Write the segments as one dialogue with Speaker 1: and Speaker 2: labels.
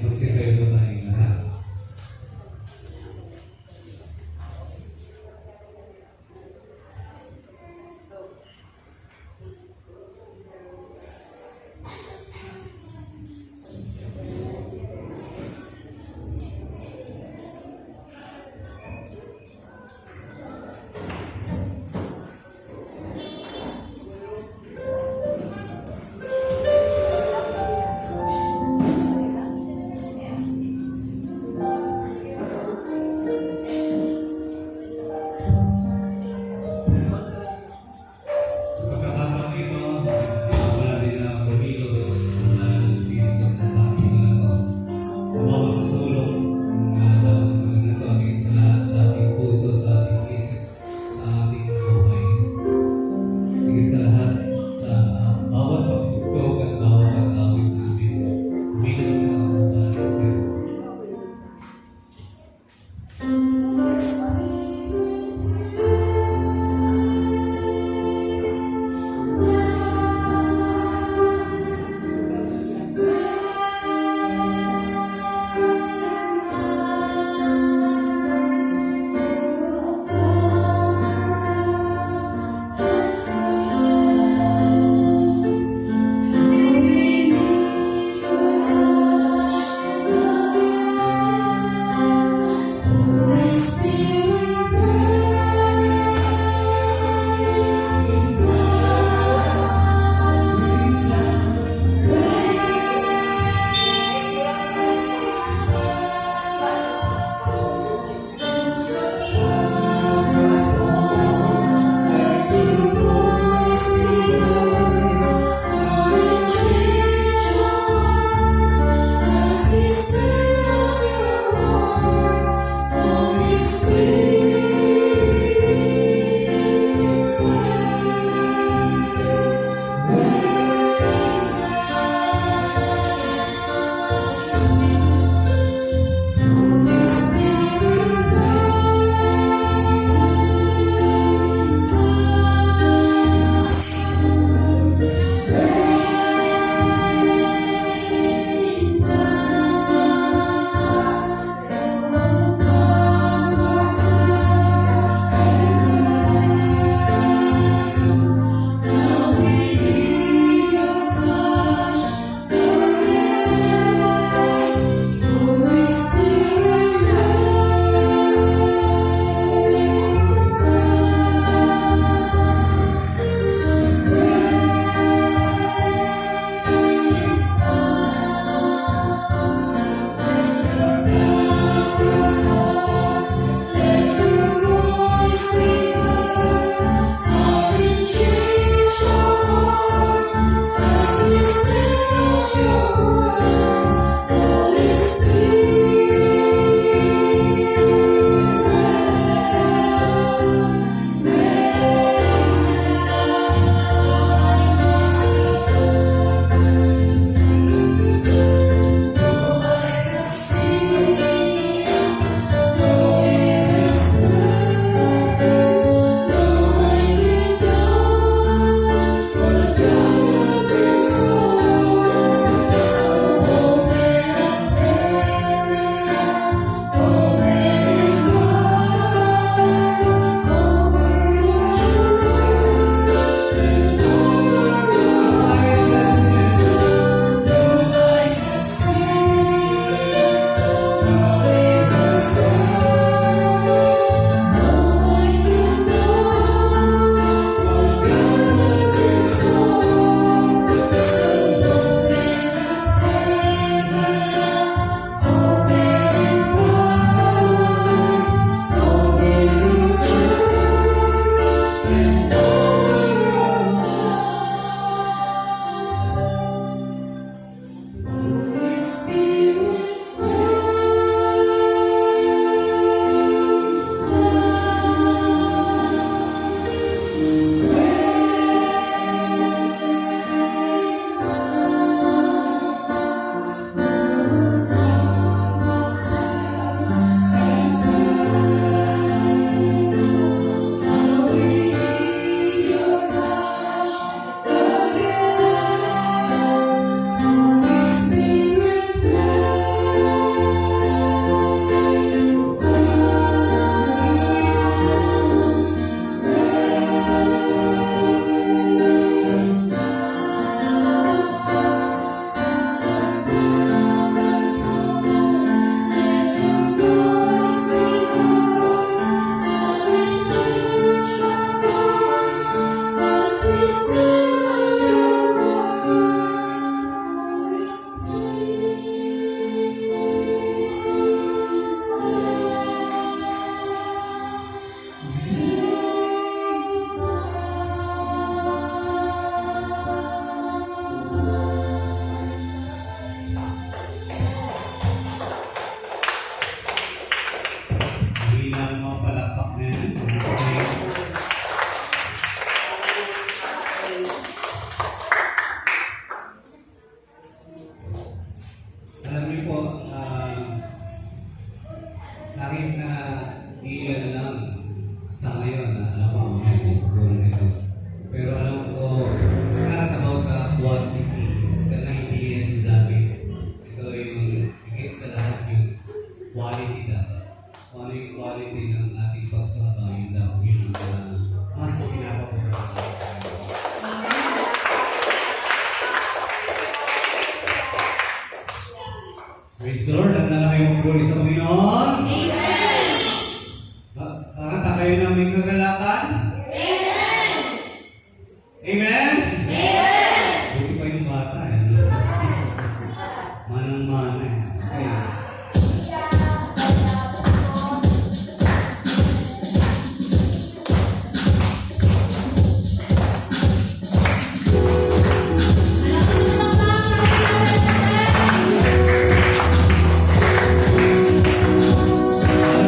Speaker 1: magsikwento tayong lahat. Praise the Lord. At na kayo magpuri sa Panginoon.
Speaker 2: Amen!
Speaker 1: Kakanta kayo ng may kagalakan.
Speaker 2: Amen!
Speaker 1: Amen?
Speaker 2: Amen!
Speaker 1: Buti pa yung bata eh. Manang-mana eh. Okay.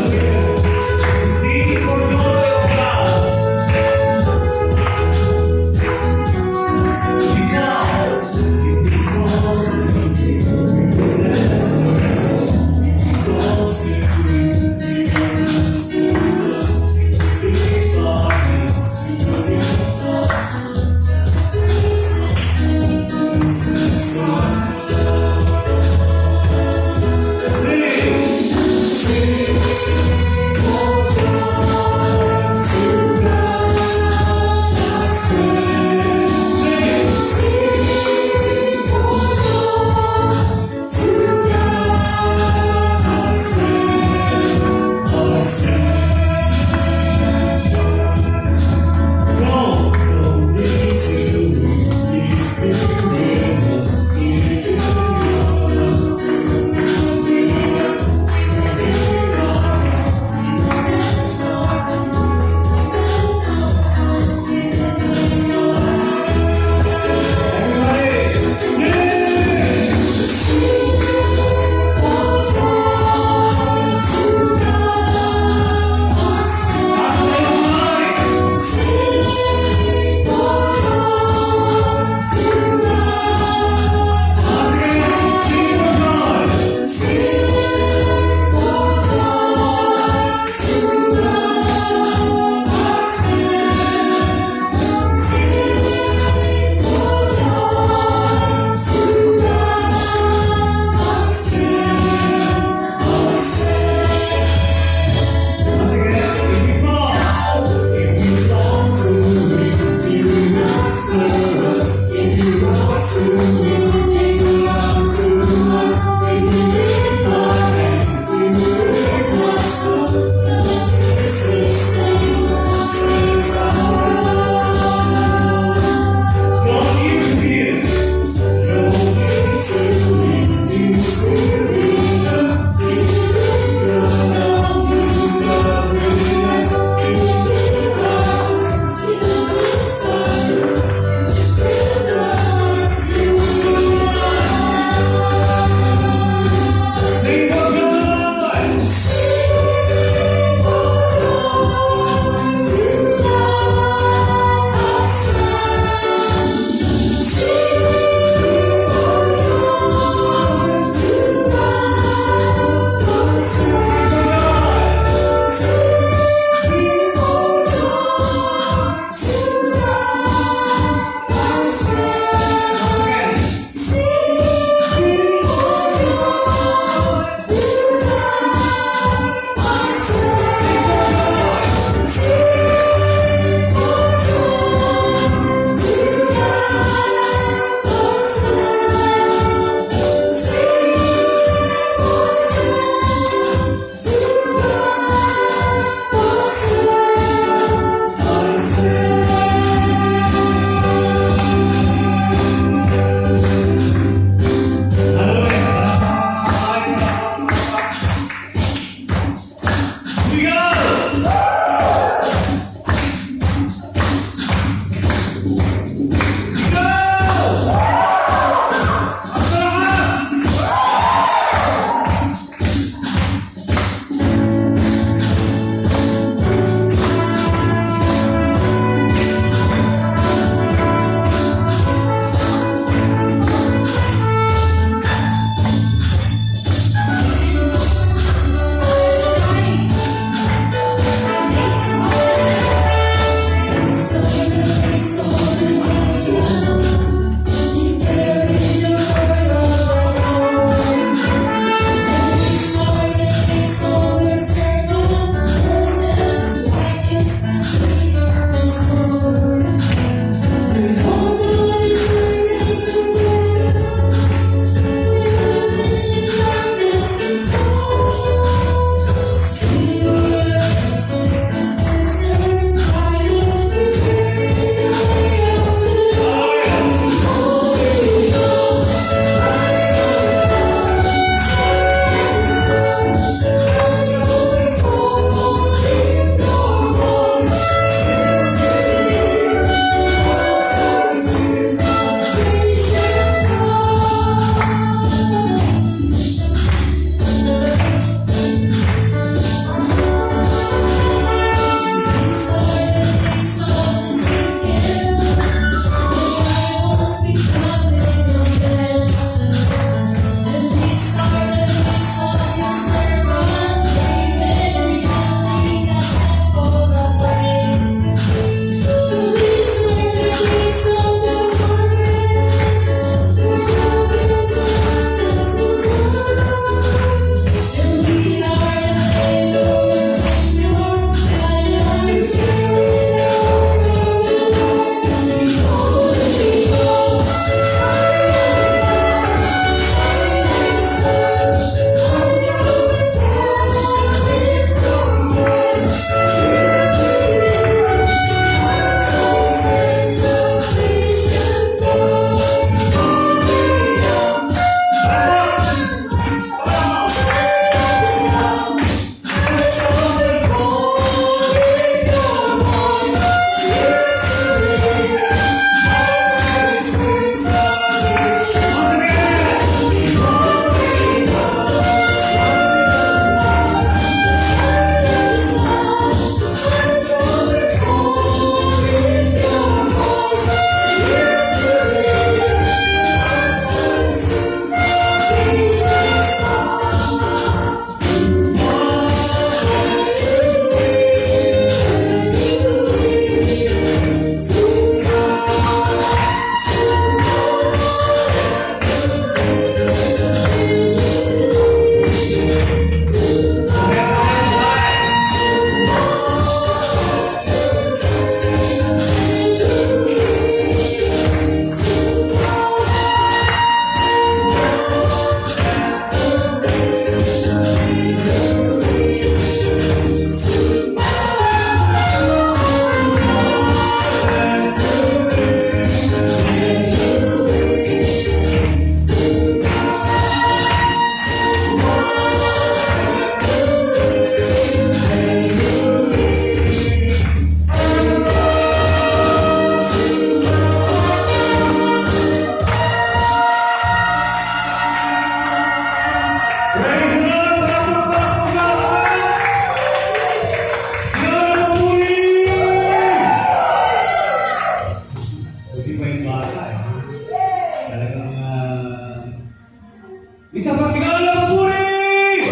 Speaker 1: Isa pa sigaw na papuri!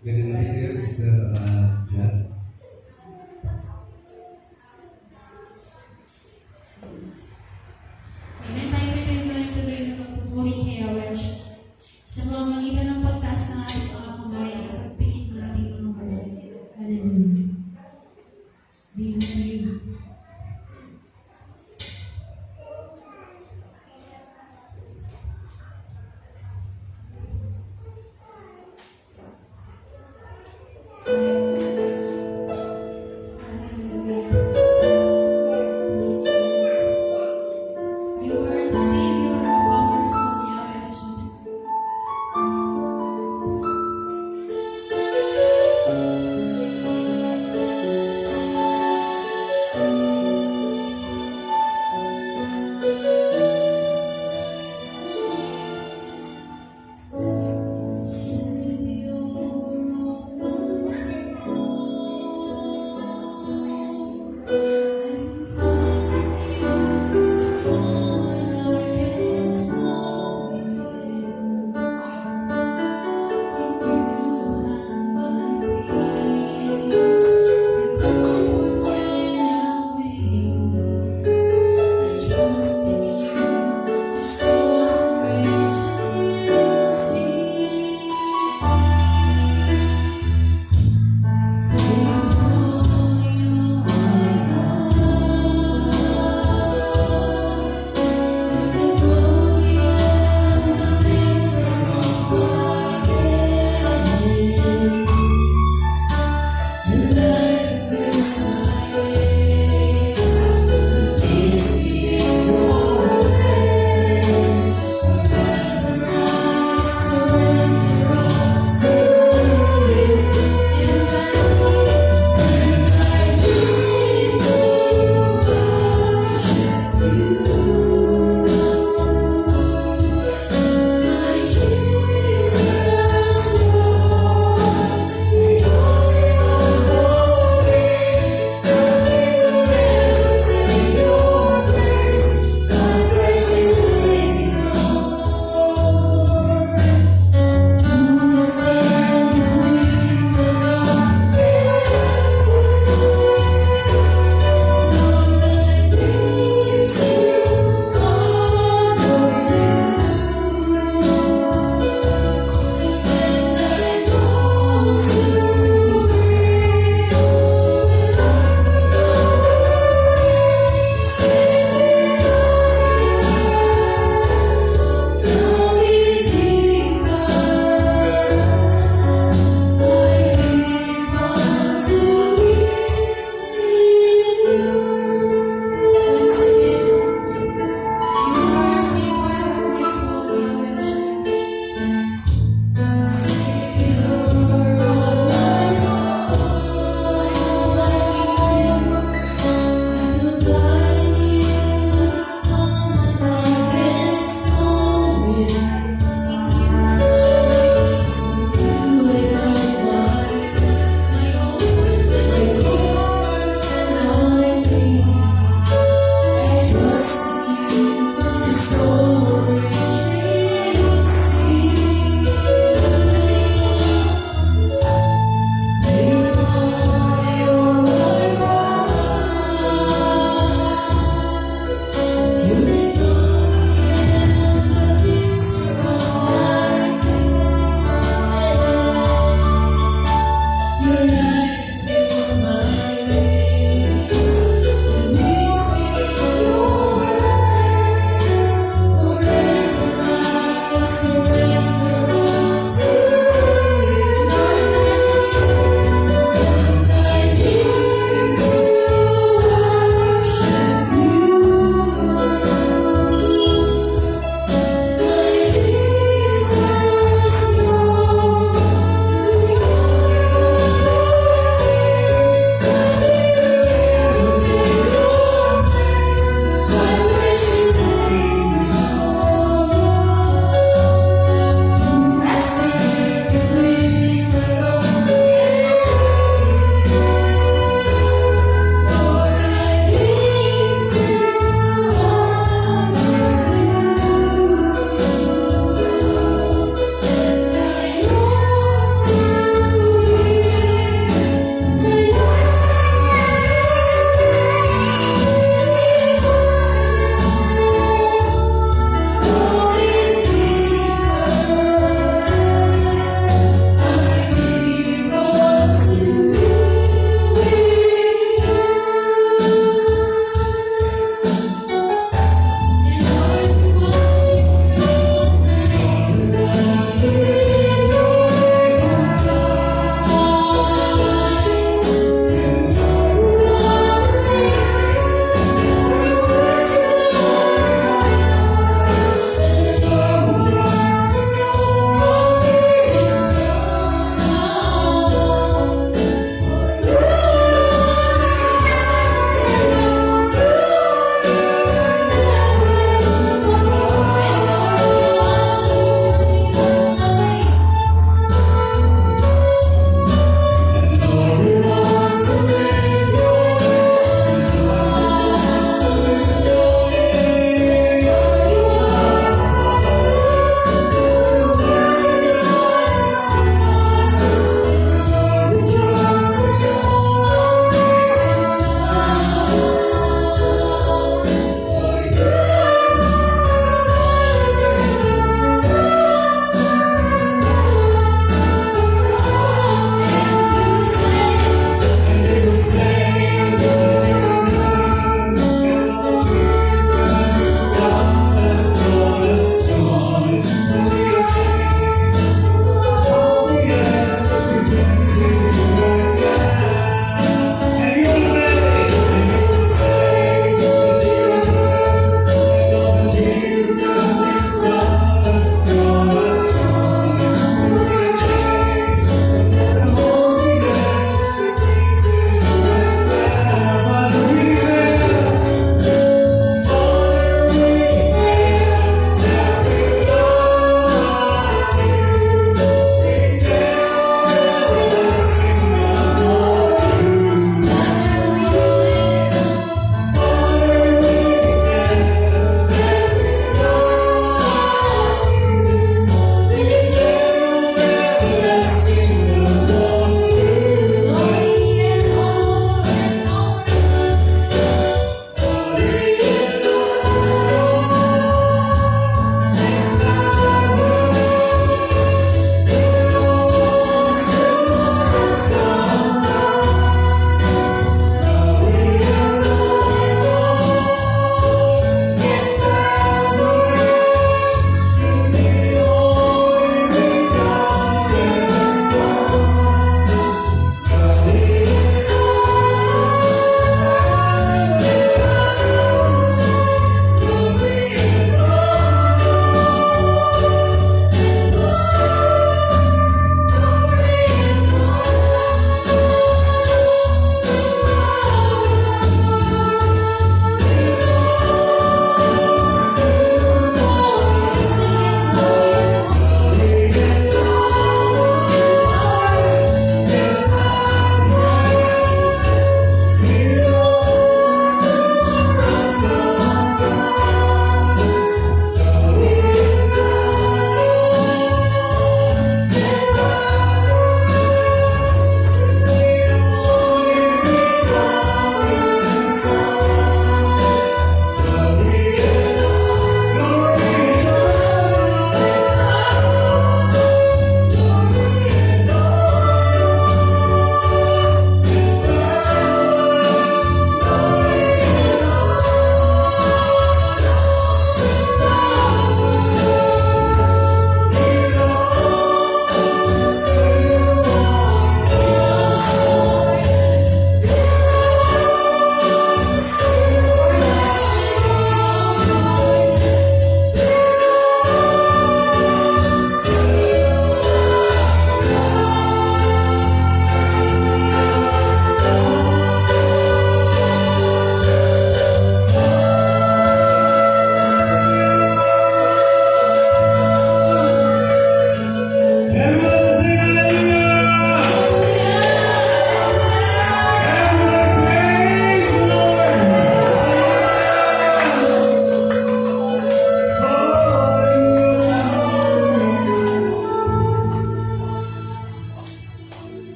Speaker 1: Ganun na siya, Sister Jazz.
Speaker 3: Amen. Tayo po tuloy na magpupuri kay Yahweh. Sa pamamagitan ng pagtaas ng ating mga kamay at pagpikit ng ating mga mata. Hallelujah. Hallelujah. You are the Savior of our soul, Yahweh. Savior of my soul, I find you to darkest moment.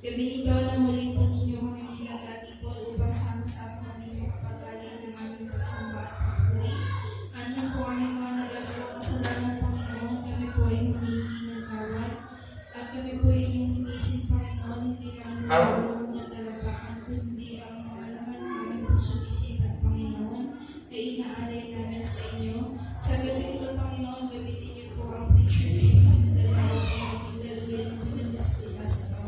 Speaker 4: Gabi nito na muli po ninyo kami pinagkatipon upang sama-sama kami makapag-alay ng aming pagsambahan papuri. Ano po aming mga nagagawa kasalanan, Panginoon, kami po ay humihingi ng tawad. At kami po ay inyong tinisin, Panginoon, hindi lang mga ng talapakan, kundi ang mga laman ng aming puso't isipan, Panginoon, ay inaalay namin sa inyo. Sa gabi nito, Panginoon, gamitin niyo po ang picture na inyong pinadala upang maging daluyan ng pinagmaskuta sa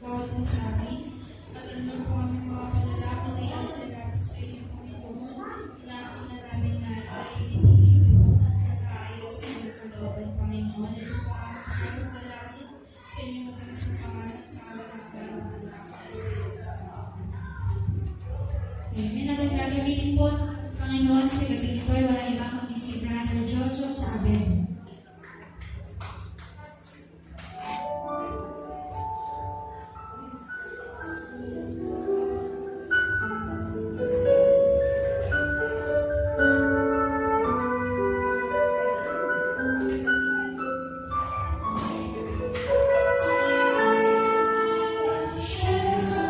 Speaker 4: bawat isa sa amin. At ano po aming mga panalangin na inadalapit sa inyo, Panginoon, inaakina namin na ay dinigin niyo nag-aayon sa inyong kalooban, Panginoon. Ito po ang aming sa dalangin sa inyong matamis sa pangalan sa kalalakban ng anak ng Espiritu Santo.
Speaker 3: Amen. At ang gagamitin po, Panginoon, sa gabi nito ay wala iba kundi si Brother Jojo Saben.
Speaker 4: Shine,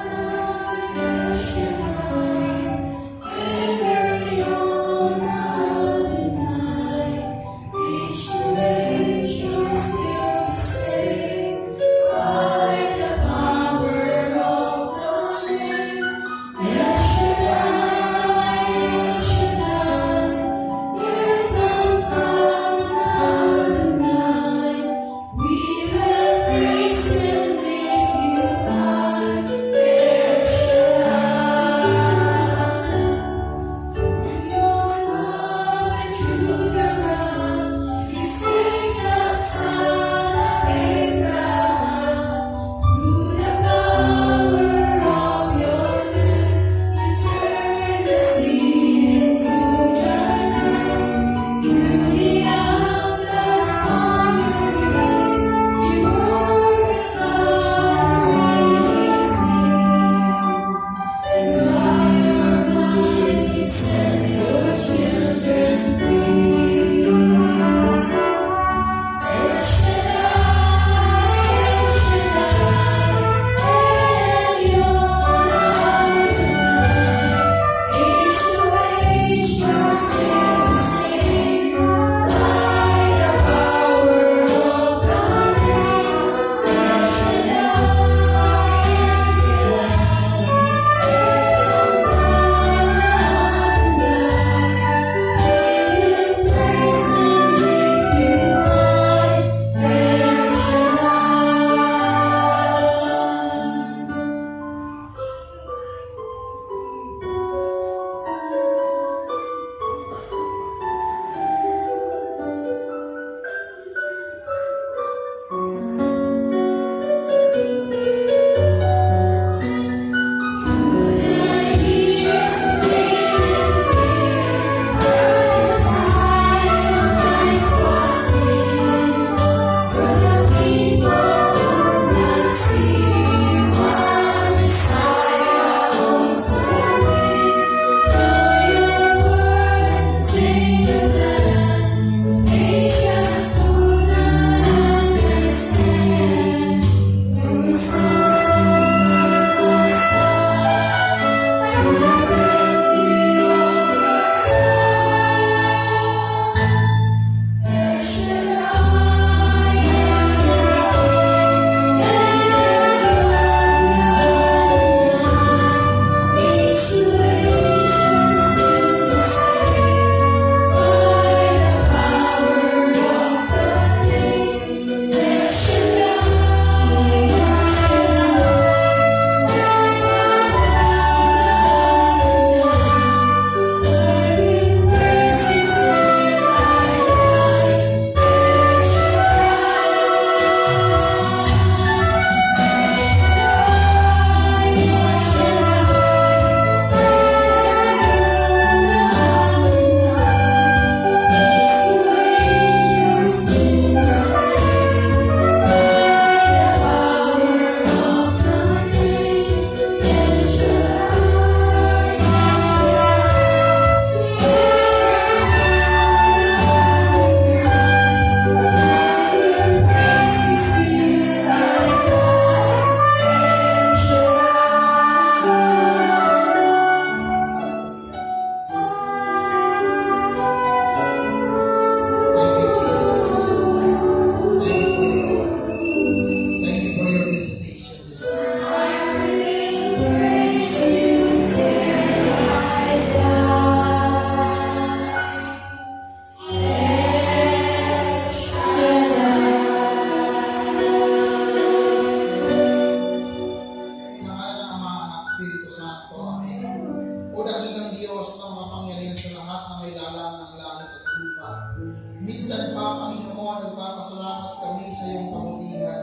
Speaker 5: sa iyong kabutihan.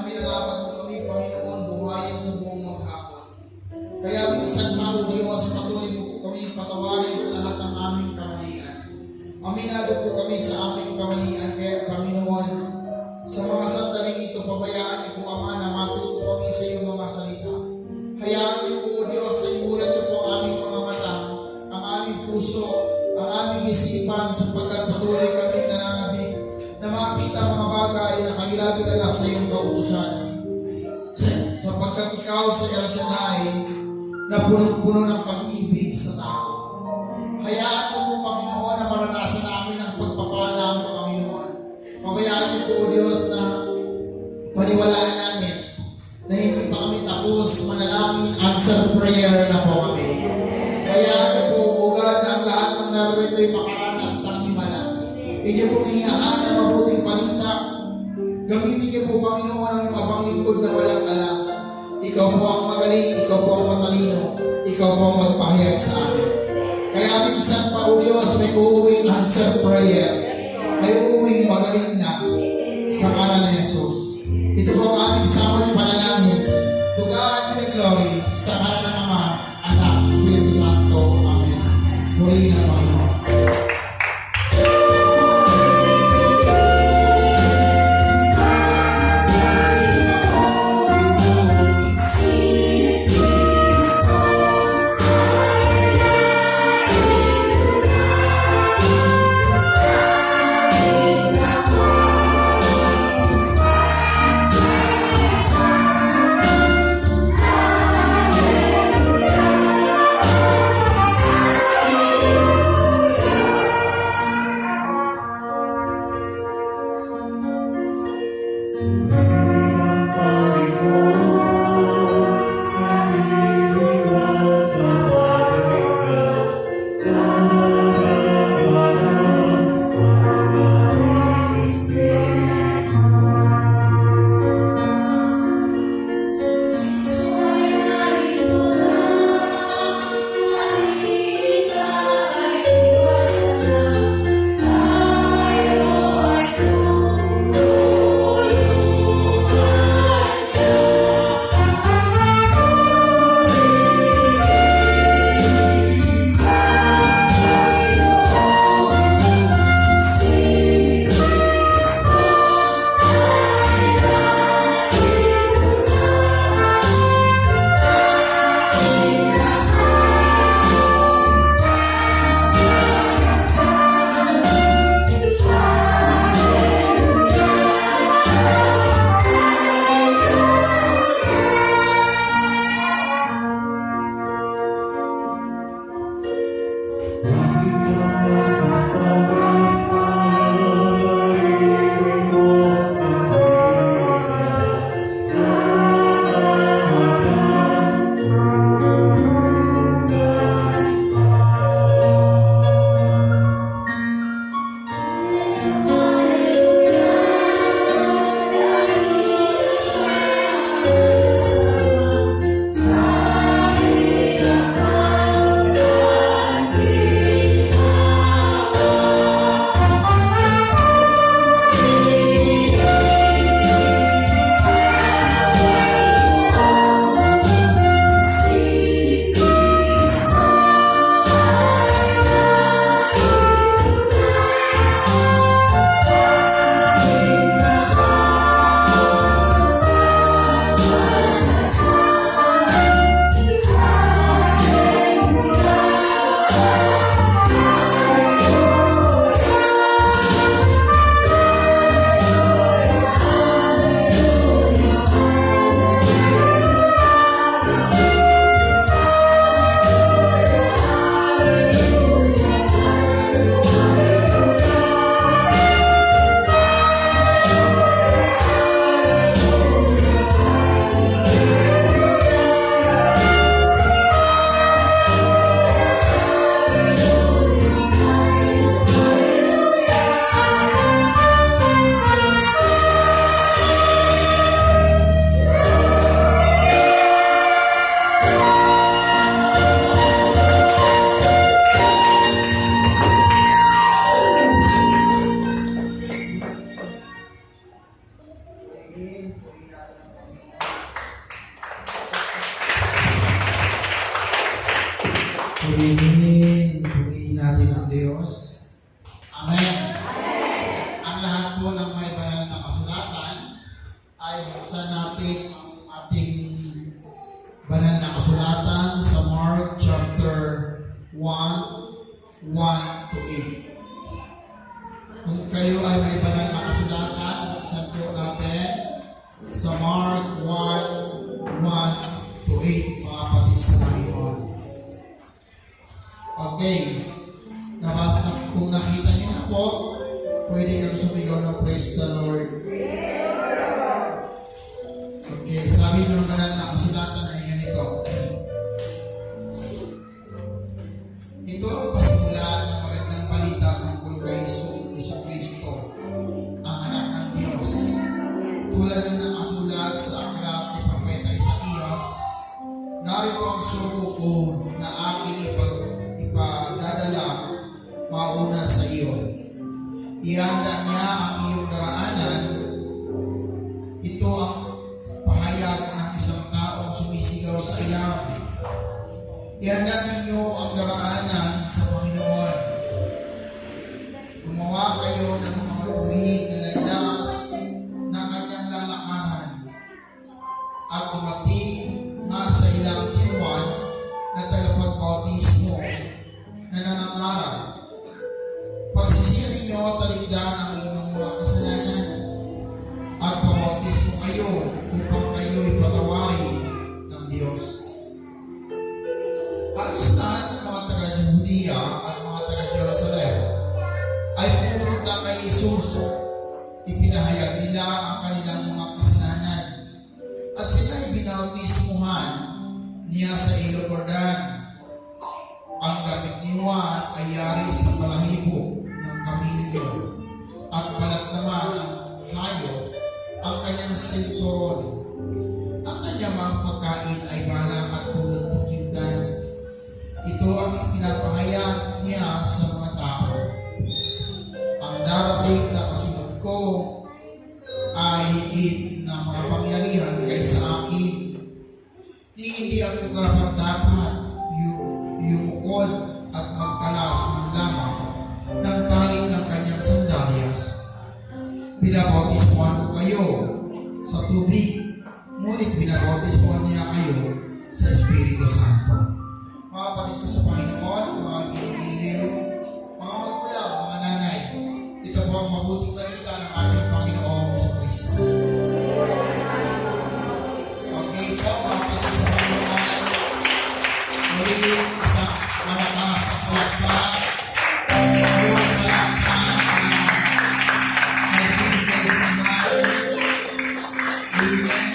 Speaker 5: Pinarapat mo kami, Panginoon, buhayin sa buong maghapon. Kaya minsan, O Diyos, patuloy mo po kami patawarin sa lahat ng aming kamalian. Aminado po kami sa aming kamalian, kaya Panginoon, sa mga sandaling ito, pabayaan niyo po, Ama, na matuto kami sa iyong mga salita. Hayaan niyo po, O Diyos, na imulan niyo po ang aming mga mata, ang aming puso, ang aming isipan, sapagkat patuloy kami nananabik na makita mga bagay na kailangan sa iyong kautusan. Sapagkat ikaw sa El Shaddai na punong-puno ng pag-ibig sa tao. Hayaan mo po, Panginoon, na maranasan namin ang pagpapala mo, Panginoon. Pabayaan niyo po, O Diyos, na paniwalaan namin na hindi pa kami tapos manalangin, answer prayer na po kami. Hayaan niyo po, O God, na ang lahat ng narito'y makaranas ng himala. Inyo pong hiyahaan ng mabuting balita. Gamitin niyo po, Panginoon, ang iyong abang lingkod na walang alam. Ikaw po ang magaling, ikaw po ang matalino, ikaw po ang magpahayag sa amin. Kaya minsan pa, O Diyos, may uuwing answer prayer. May uuwing magaling na sa ngalan ni Jesus. Ito po ang aming samot panalangin. To God be the glory sa ngalan ng Ama, Anak, Espiritu Santo. Amen. Purihin ang Panginoon.
Speaker 2: Hallelujah.
Speaker 5: Purihin natin ang Diyos. Amen. Ang lahat po ng may banal na kasulatan ay buksan natin ang ating banal na kasulatan sa Mark chapter 1, 1 to 8. Kung kayo ay may banal na kasulatan, buksan po natin sa Mark 1, 1 to 8, mga kapatid sa Panginoon. Okay. Nabasa na, kung nakita niyo na po, pwede kang sumigaw ng praise the Lord. Okay, sabi ng banal na kasulatan ay ganito. Ito ang pasimulan ng magandang balita tungkol kay Isu Kristo, ang anak ng Diyos. Tulad ng nakasulat sa aklat ni Propeta Isaías, narito ang sugo ko na aking ipadadala mauna sa iyo. Ihanda niya ang iyong daraanan. Ito ang pahayag ng isang taong sumisigaw sa ilang. Ihanda ninyo ang daraanan sa Panginoon. Gumawa kayo ng mga tuwid na landas ng kanyang lalakaran. At dumating nga sa ilang si Juan na tagapagbautismo na nangangarap. Pagsisihan ninyo, talikdan ang inyong mga kasalanan at pabautismo kayo upang kayo'y patawarin ng Diyos. Halos lahat ng mga taga-Judea at mga taga-Jerusalem ay pumunta kay Jesus. Ipinahayag nila ang kanilang mga kasalanan at sila'y binautismuhan niya sa ilog Jordan. Ang damit ni Juan ay yari sa balahibo ng kamilyo at balat naman ng hayop ang kanyang silturon. Ang kanyang mga pagkain ay balang at pulot pukyutan. Ito ang pinapahayag niya sa mga tao. Ang darating na kasunod ko ay higit na mga pangyarihan kaysa akin. Hindi ako karapat-dapat yumukod at magkalas ng lamang ng tali ng kanyang sandalyas. Binabautismuhan ko kayo sa tubig, ngunit binabautismuhan niya kayo sa Espiritu Santo. Mga kapatid ko sa Panginoon, mga ginigiliw, mga magulang, mga nanay, ito po ang mabuting balita ng ating Panginoong Jesucristo. Okay po, mga kapatid sa Panginoon, muli isang malakas na palakpak, yung palakpak na nagbibigay ng mahal. Amen.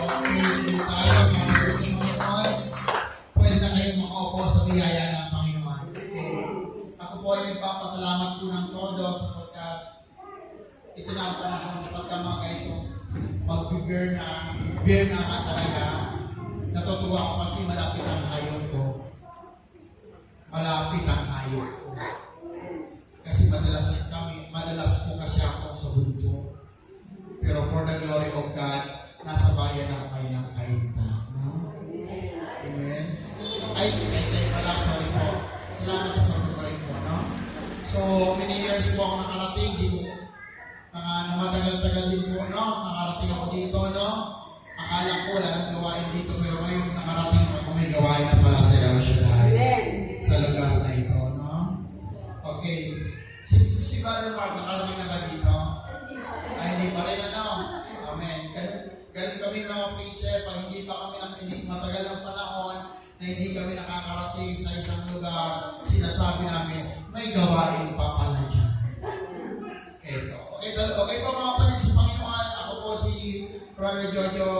Speaker 5: Okay, dito tayo, mga kapatid sa Panginoon. Pwede na kayong makaupo sa biyaya ng Panginoon. Okay. Ako po ay nagpapasalamat po ng todo sapagkat ito na ang panahon pagka mga ganitong mag-beer na nga talaga. Natutuwa ko kasi malapit ang hayop ko. Malapit ang hayop ko. Kasi madalas po kasi ako sa bundok. Pero for the glory of God, nasa bayan ako kayo ng Kainta. No? Amen? Ay, Kainta pala, sorry po. Salamat sa pagkakaroon po, no? So, many years po ako nakarating. Di po, na matagal-tagal din po, no? Nakarating ako dito, no? Akala ko wala nang gawain dito, pero ngayon nakarating ako, may gawain na pala sa El Shaddai. Sa lugar na ito, no? Okay. Si Brother Mark, nakarating na ba dito? Ay, hindi pa rin, ano? Amen. Ganun kami mga preacher, pag hindi pa kami matagal ng panahon na hindi kami nakakarating sa isang lugar, sinasabi namin, may gawain pa pala dyan. Okay po mga kapatid sa Panginoon, ako po si Brother Jojo,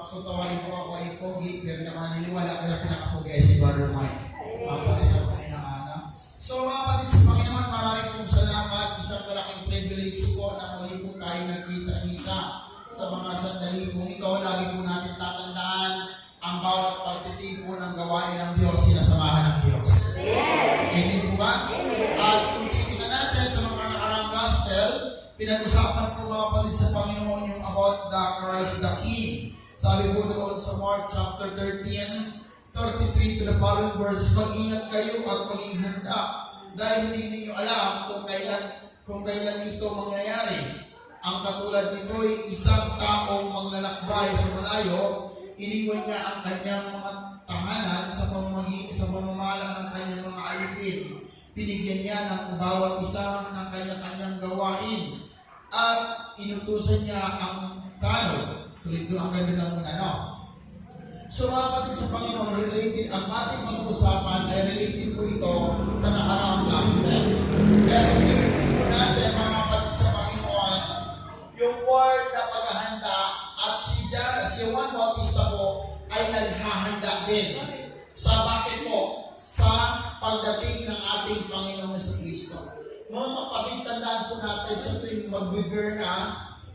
Speaker 5: so tawarin po ako ay Pogi, pero na naniniwala ko na pinakapogi ay si Brother Mike. Kapatid sa Panginoon. So mga kapatid sa Panginoon, maraming pong salamat. Isang malaking privilege po na muli po tayo nagkita-kita sa mga sandali pong ito. Lagi po natin tatandaan ang bawat pagtitipo ng gawain ng Diyos, sinasamahan ng Diyos. Amen po ba? At kung titignan natin sa mga nakarang gospel, pinag-usapan po mga kapatid sa Panginoon yung about the Christ the King. Sabi po doon sa Mark chapter 13, 33 to the following verses, mag-ingat kayo at maging handa dahil hindi ninyo alam kung kailan ito mangyayari. Ang katulad nito ay isang taong maglalakbay sa malayo, iniwan niya ang kanyang mga tahanan sa pamamahala ng kanyang mga alipin. Pinigyan niya ng bawat isa ng kanya-kanyang gawain at inutusan niya ang tanod. Tuloy doon ang ganda ng ano. So mga kapatid sa Panginoon, related, ang ating pag-uusapan ay related po ito sa nakaraang gospel. Pero pinipin po natin mga kapatid sa Panginoon, yung word na paghahanda at si Juan Bautista po ay naghahanda din. Sa bakit po? Sa pagdating ng ating Panginoon sa Kristo. Mga kapatid, tandaan po natin sa tuwing mag-bear na,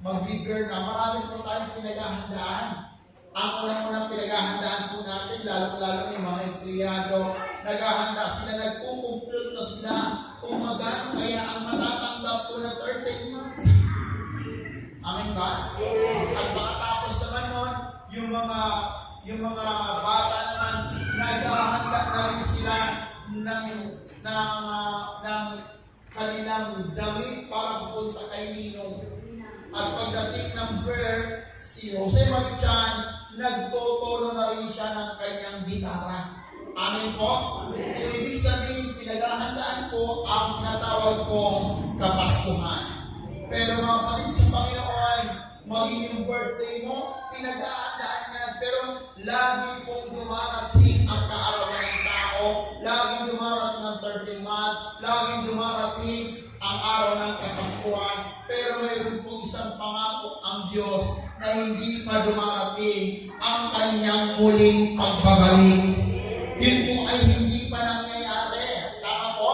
Speaker 5: marami po tayong pinaghahandaan. Ang unang pinaghahandaan po natin, lalo yung mga empleyado, naghahanda sila, nagkukumpute na sila kung magkano kaya ang matatanggap po na 13 month. Amen ba? At makatapos naman nun, yung mga bata naman, naghahanda na rin sila ng kanilang damit para pupunta kay Ninong. At pagdating ng prayer, si Jose Marichan, nagtotolo na rin siya ng kanyang gitara. Amen po? So, ibig sabihin, pinaghahandaan po ang tinatawag pong Kapaskuhan. Pero mga kapatid sa Panginoon, maging yung birthday mo, pinaghahandaan yan. Pero lagi pong dumarating ang kaarawan ng tao, laging dumarating ang 13th month, laging dumarating ang araw ng Kapaskuhan. Pero mayroon pong isang pangako ang Diyos na hindi pa dumarating ang kanyang muling pagbabalik. Yun po ay hindi pa nangyayari. Tama po?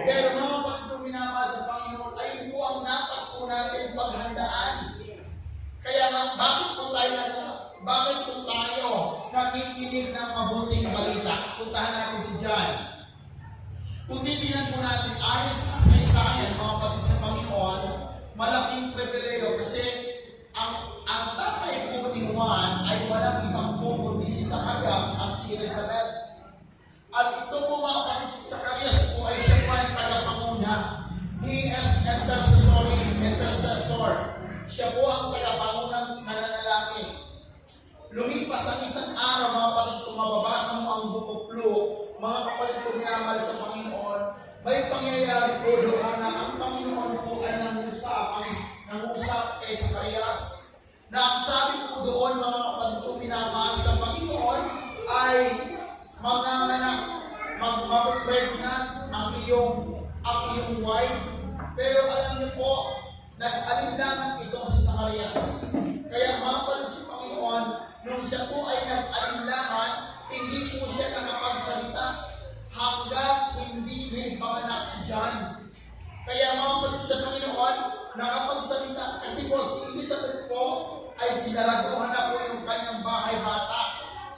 Speaker 5: Pero mga kapatid kong minamahal sa Panginoon, ay po ang dapat po natin paghandaan. Kaya bakit po tayo nakikinig ng mabuting balita? Puntahan natin si John. Kung titignan po natin, ayon sa kasaysayan, mga kapatid sa Panginoon, malaking pribileyo kasi ang tatay po ni Juan ay walang ibang po kundi si Zacarias at si Elizabeth. At ito po mga kapatid, si Zacarias po ay siya po ang tagapanguna. He is intercessor. Siya po ang tagapangunang nananalangin. Lumipas ang isang araw, mga kapatid, kung mababasa mo ang Book of Luke, mga kapatid kong minamahal sa Panginoon, may pangyayari po doon na ang Panginoon po ay nangusap kay Zacarias. Na ang sabi po doon, mga kapatid kong minamahal sa Panginoon, ay mag-pregnant ang iyong wife. Pero alam niyo po, nag-alinlangan itong si Zacarias. Kaya mga kapatid sa Panginoon, nung siya po ay nag-alinlangan, hindi po siya nakapagsalita hanggang hindi may panganak si John. Kaya mga kapatid sa Panginoon, nakapagsalita kasi po si Elizabeth po ay sinaraduhan na po yung kanyang bahay bata.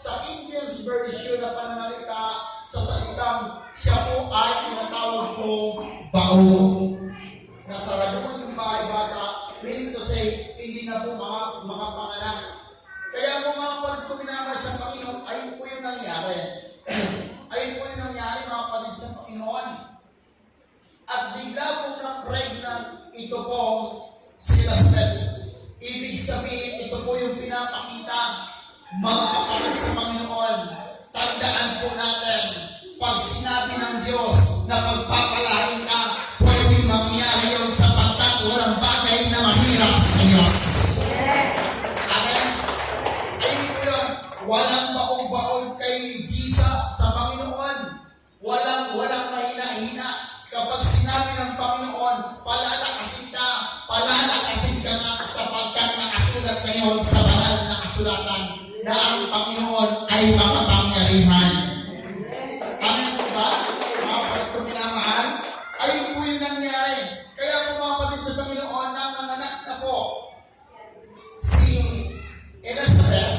Speaker 5: Sa King James Version na pananalita sa salitang siya po ay tinatawag po baon. Nasaraduhan yung bahay bata, meaning to say, hindi na po makapanganak. Kaya po mga kapatid ko minamahal sa Panginoon, ayun po yung nangyari. Ayun po yung nangyari mga kapatid sa Panginoon. At bigla po na-pregnant ito po si Elizabeth. Ibig sabihin, ito po yung pinapakita mga kapatid sa Panginoon. Tandaan po natin, pag sinabi ng Diyos na pagpapalain ka, pwedeng mangyari yun sapagkat walang bagay na mahirap sa Diyos. Amen? Ayun po yun, walang baong-baong kay Jesus sa Panginoon. Walang mahina-hina. Kapag sinabi ng Panginoon, palalakasin ka nga sapagkat nakasulat na yun sa banal na kasulatan na ang Panginoon ay makapangyarihan. Amen po ba? Mga kapatid ko minamahal, ayun po yung nangyari. Kaya po mga kapatid sa Panginoon, nang nanganak na po si Elizabeth,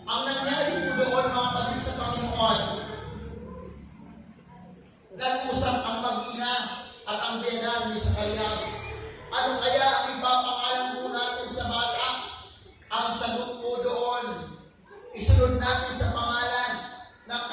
Speaker 5: ang nangyari po doon mga kapatid sa Panginoon, nag-usap ang mag-ina at ang biyenan ni Zacarias. Ano kaya ang ipapangalan po natin sa bata? Ang sagot po doon, isunod natin sa pangalan ng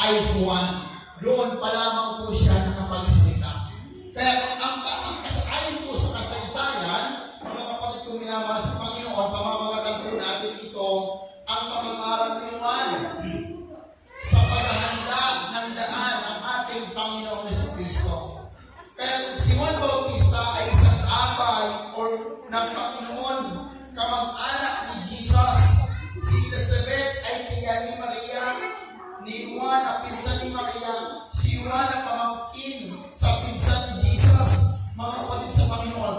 Speaker 5: ay Juan. Doon pa lamang po siya nakapagsalita. Kaya ang kasayahan po sa kasaysayan, mga kapatid kong minamahal sa Panginoon, pamamagatan po natin ito, ang pamamaraan ni Juan sa paghahanda ng daan ng ating Panginoong Jesucristo. Kaya kung si Juan Bautista ay isang abay or ng Panginoon, kamag-anak ni Jesus, si Elizabeth ay kaya ni Maria, ni Juan ang pinsan ni Maria, si Juan ang pamangkin sa pinsan ni Jesus, mga kapatid sa Panginoon.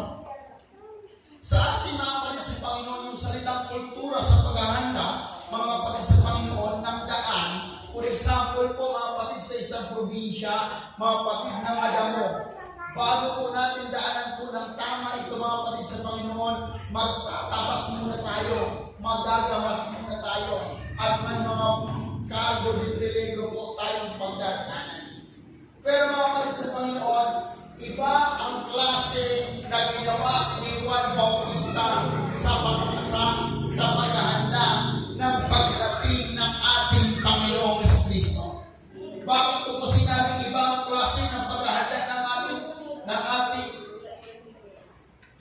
Speaker 5: Sa ating mga kapatid sa Panginoon, yung salitang kultura sa paghahanda, mga kapatid sa Panginoon, ng daan, for example po, mga kapatid sa isang probinsya, mga kapatid ng Adamo, bago po natin daanan po ng tama ito, mga kapatid sa Panginoon, magtatabas muna tayo, magagamas muna tayo, at may mga cargo de peligro po tayong pagdadaanan. Pero mga kapatid sa Panginoon, iba ang klase na ginawa ni Juan Bautista sa paghahanda ng pagdating ng ating Panginoong Jesucristo. Bakit ko sinabing iba ang klase ng paghahanda ng ating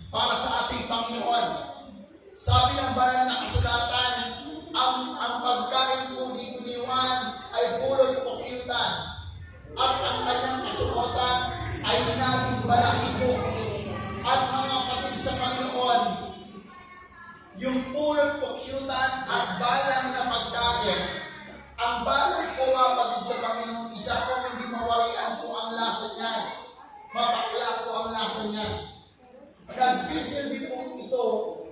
Speaker 5: para sa ating Panginoon? Sabi ng banal na kasulatan, ang pagkain po dito ni Juan ay pulot po kyutan, at ang kanyang kasuotan ay hinabing balahibo. At mga kapatid sa Panginoon, yung pulot po kyutan at balang na pagkain, ang balang po mga kapatid sa Panginoon, isa po hindi mawarian po ang lasa niya, mapakla po ang lasa niya. Nagsisilbi po ito,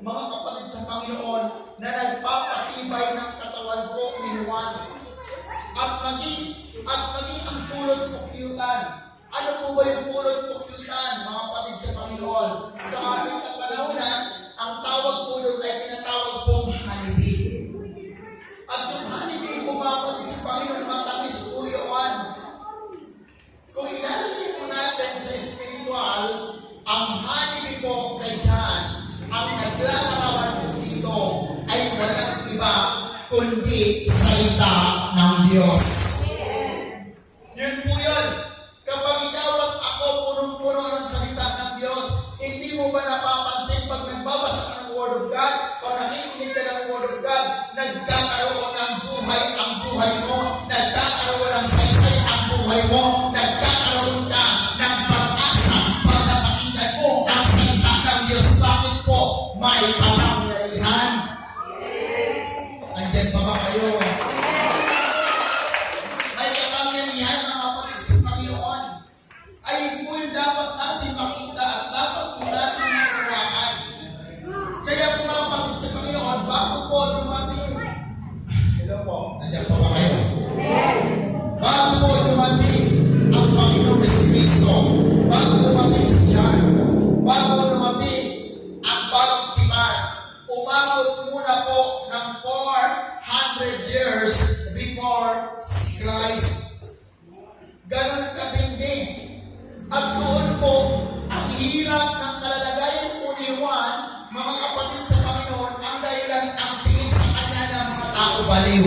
Speaker 5: mga kapatid sa Panginoon, na nagpapatibay ng katawan po ni Juan. At maging ang pulot po kyutan. Ano po ba yung pulot po kyutan, mga kapatid sa Panginoon? Sa ating kapanahonan, ang tawag po doon ay tinatawag pong honeybee. At yung honeybee po, mga kapatid sa Panginoon, matamis po yun. Kung ilalagay po natin sa spiritual, ang honeybee po kay John, ang naglalarawan po dito ay walang iba kundi salita ng Diyos. Yun po yun. Kapag ikaw at ako punong-puno ng salita ng Diyos, hindi mo ba napapansin pag nagbabasa ka ng Word of God, pag nakikinig ka ng Word of God, nagkakaroon ng buhay ang buhay mo, nagkakaroon ng saysay ang buhay mo, nagkakaroon ka ng pag-asa pag napakinggan mo ang salita ng Diyos. Bakit po? May kapangyarihan. Andyan pa ba kayo? May kapangyarihan, mga kapatid sa Panginoon. Ay po yung dapat natin makita at dapat po natin makuhaan. Kaya po mga kapatid sa Panginoon, bago po dumating, hello po, andyan pa ba kayo? Bago po dumating ang Panginoong Jesucristo, bago dumating si John, bago dumating ang bagong tipan, umabot muna po ng 400 years before si Christ. Ganun katindi. At doon po, ang hirap ng kalalagayan po ni Juan, mga kapatid sa Panginoon, ang dahilan ang tingin sa kanya ng mga tao baliw.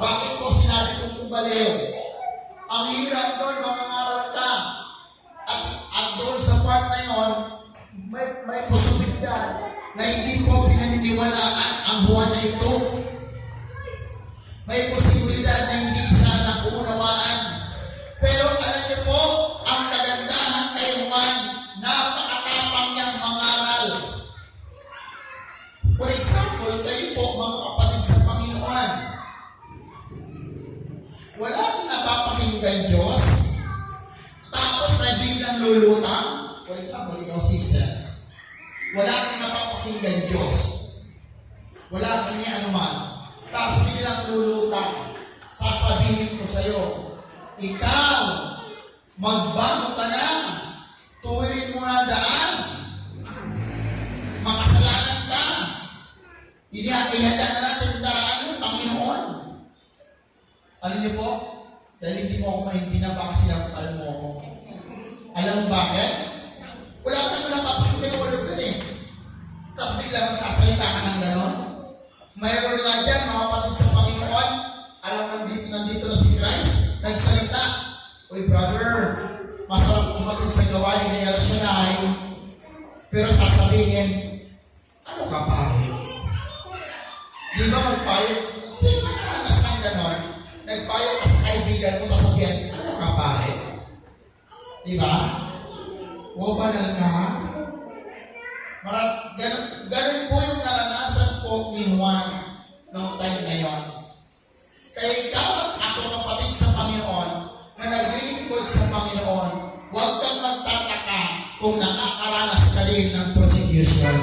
Speaker 5: Bakit po sinabi kong baliw? Ang hirap doon, mangangaral ka. At doon sa part na yun, may posibilidad na hindi po pinaniniwalaan ang Juan na ito. May posibilidad na hindi siya nakuunawaan. Pero alam niyo po, ang kagandahan kay Juan, napakatapang niyang mangaral. For example, kayo po mga kapatid sa Panginoon, wala kang napapakinggan Diyos, tapos may biglang lulutang. For example, ikaw sister, wala kang napapakinggan Diyos, wala kang niya anuman, tapos biglang lulutang. Sasabihin ko sa iyo, ikaw, magbago ka na, tuwirin mo na ang daan, makasalanan ka, ihanda na natin ang daan ng Panginoon. Alam niyo po, dahil hindi mo ako maintindihan, baka sinapal mo ako. Alam mo bakit? Wala ka naman napapakinggan ng word eh. Tapos bigla magsasalita ka ng gano'n. Mayroon nga dyan, mga kapatid sa Panginoon, alam nandito masarap kumatin sa gawain ni Arsenal, pero sasabihin, ano ka pare? Di ba magpayo? Sino nakaranas ng ganon? Nagpayo ka sa kaibigan mo, sasabihin, ano ka pare? Di ba? O banal ka? Ganun po yung naranasan po ni Juan noong time na yon. Kaya ikaw at ako kapatid sa Panginoon na naglilingkod sa Panginoon, huwag kang magtataka kung nakakaranas ka din ng persecution.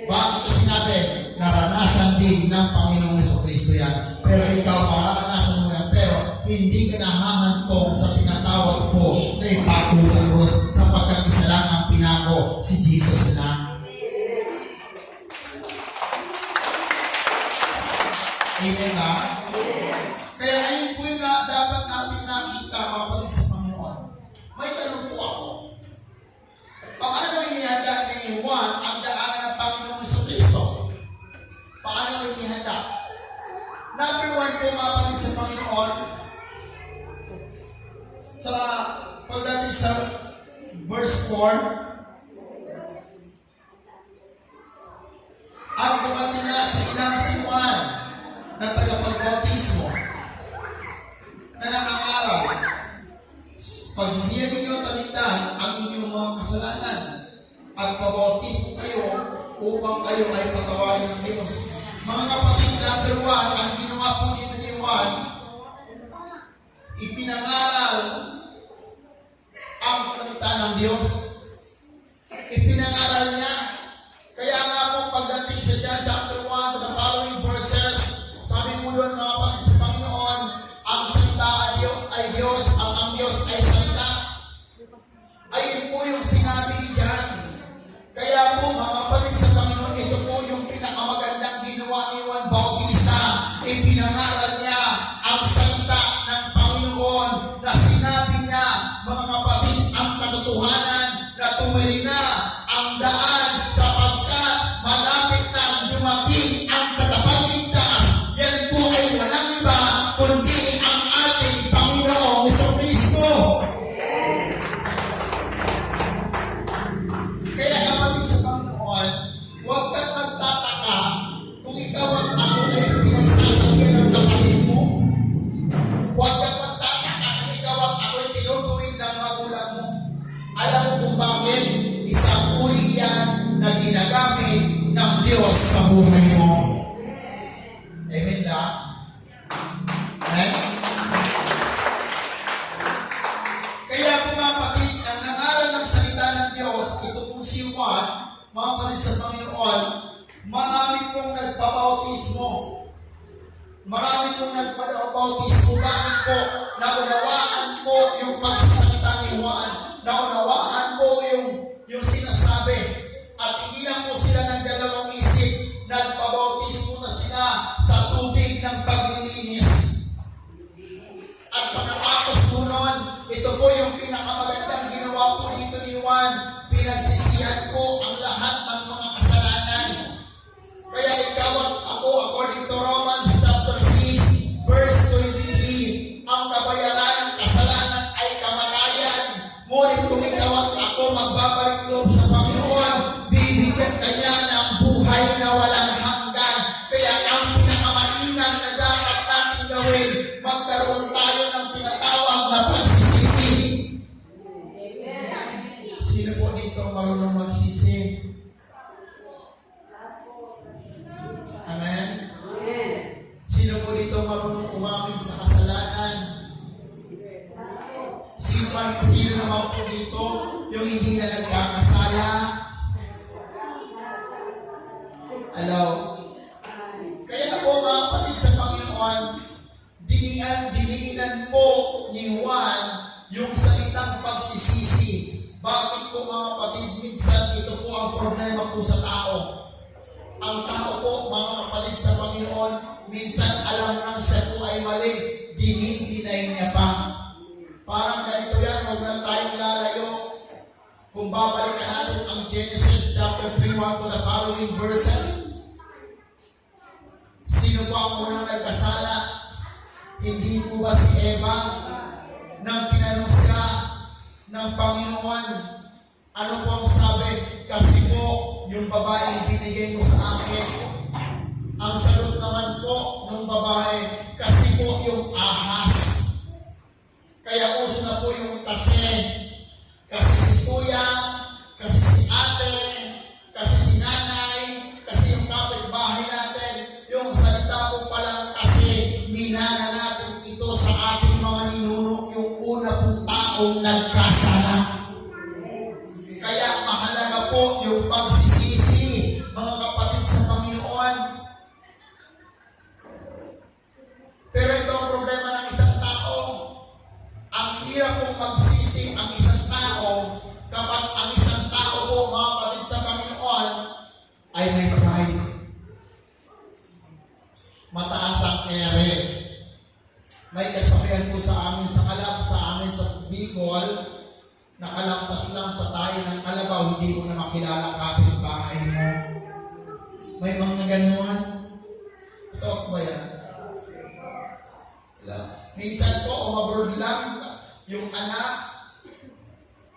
Speaker 5: Bakit ko sinabi? Naranasan din ng Panginoong Jesucristo yan. Pero ikaw mararanasan mo yan, pero hindi ka nahahantong sa tinatawag po na ipako sa krus sapagkat isa lang ang pinako, si Jesus na. Amen ba? Kaya ayun po yung dapat natin nakita mga kapatid sa Panginoon. May tanong po ako. Paano inihanda ni Juan ang daanan ng Panginoong Jesucristo? Paano inihanda? Number 1 po mga kapatid sa Panginoon, sa pagdating sa verse 4, at dumating na sa ilang si Juan na tagapagbautismo na nangangaral, pagsisiyan ninyo talitan ang inyong mga kasalanan at pabautismo kayo upang kayo ay patawarin ng Diyos. Mga kapatid, number 1, ang ginawa po dito ni Juan, ipinangaral ang salita ng Diyos. Ipinangaral niya. Kaya nga po pagdating sa John chapter 1 to the following verses, sabi po doon mga kapatid sa Panginoon, ang salita ay Diyos at ang Diyos ay salita. Ayun po yung sinabi dyan. Kaya po mga kapatid sa Panginoon, ito po yung pinakamagandang ginawa ni Juan Bautista. Ipinangaral niya ang salita ng Panginoon na sinabi niya, mga kapatid, ang katotohanan na tumiri na ang daan sapagkat malapit na dumating ang tagapagligtas. Yan po ay walang iba kundi ang ating Panginoong Jesucristo. Kaya kapatid sa Panginoon, huwag kang magtataka kung ikaw at ako ay pinagsasabihan ng kapatid mo. Huwag kang magtataka kung ikaw at ako ay tinutuwid ng magulang mo. Alam mo kung bakit? Isang uri yan na ginagamit ng Diyos sa buhay mo. Amen lang? Amen? Kaya po mga kapatid, ang nangaral ng salita ng Diyos, ito pong si Juan, mga kapatid sa Panginoon, marami pong nagpabautismo. Marami pong nagpabautismo. Bakit po? Naunawaan po yung pagsasalita ni Juan. Naunawaan po yung sinasabi. At hindi lang po sila ng dalawang isip. Nagpabautismo na sila sa tubig ng paglilinis. At pagkatapos po nun, ito po yung pinakamagandang ginawa po dito ni Juan. Pinagsisihan po ang lahat ng mga kasalanan. Kaya ikaw at ako, according to Romans chapter 6, verse 23, ang kabayaran ng kasalanan ay kamatayan. Ngunit kung ikaw at ako magbabalik loob sa Panginoon, bibigyan kanya ng buhay na walang hanggan. Kaya ang pinakamainam na dapat natin gawin, magkaroon tayo ng tinatawag na pagsisisi. Sino po dito marunong magsisi? Amen? Sino po dito marunong umamin sa kasalanan? Sino naman po dito yung hindi na nagkakasala? Hello? Kaya po mga kapatid sa Panginoon, diniinan po ni Juan yung salitang pagsisisi. Bakit po mga kapatid, minsan ito po ang problema po sa tao. Ang tao po mga kapatid sa Panginoon, minsan alam lang siya po ay mali, dinidinay niya pa. Parang ganito yan, huwag na tayong lalayo. Kung babalikan natin ang Genesis chapter 3, 1 to the following verses. Sino ba ang unang nagkasala? Hindi po ba si Eva? Nang tinanong siya, ng Panginoon. Ano po ang sabi? Kasi po, yung babaeng binigay mo sa akin. Ang sagot naman po ng babae, kasi po yung ahas. Kaya uso na po yung kasi. Kasi si kuya, kasi si ate, kasi si nanay, kasi yung kapitbahay natin. Yung salita po palang kasi, minana natin ito sa ating mga ninuno, yung una pong taong nagkasala. Kaya mahalaga po yung pagsisisi, mga kapatid sa Panginoon. Pero ito ang problema ng isang tao. Ang hirap pong magsisi ang isang tao kapag ang isang tao po, mga kapatid sa Panginoon, ay may pride. Mataas ang ere. May kasabihan po sa amin sa Bicol, nakalampas lang sa tayo ng kalabaw, hindi mo na makilala kapitbahay mo. May mga ganon. Totoo ba yan? Minsan po, umabroad lang yung anak.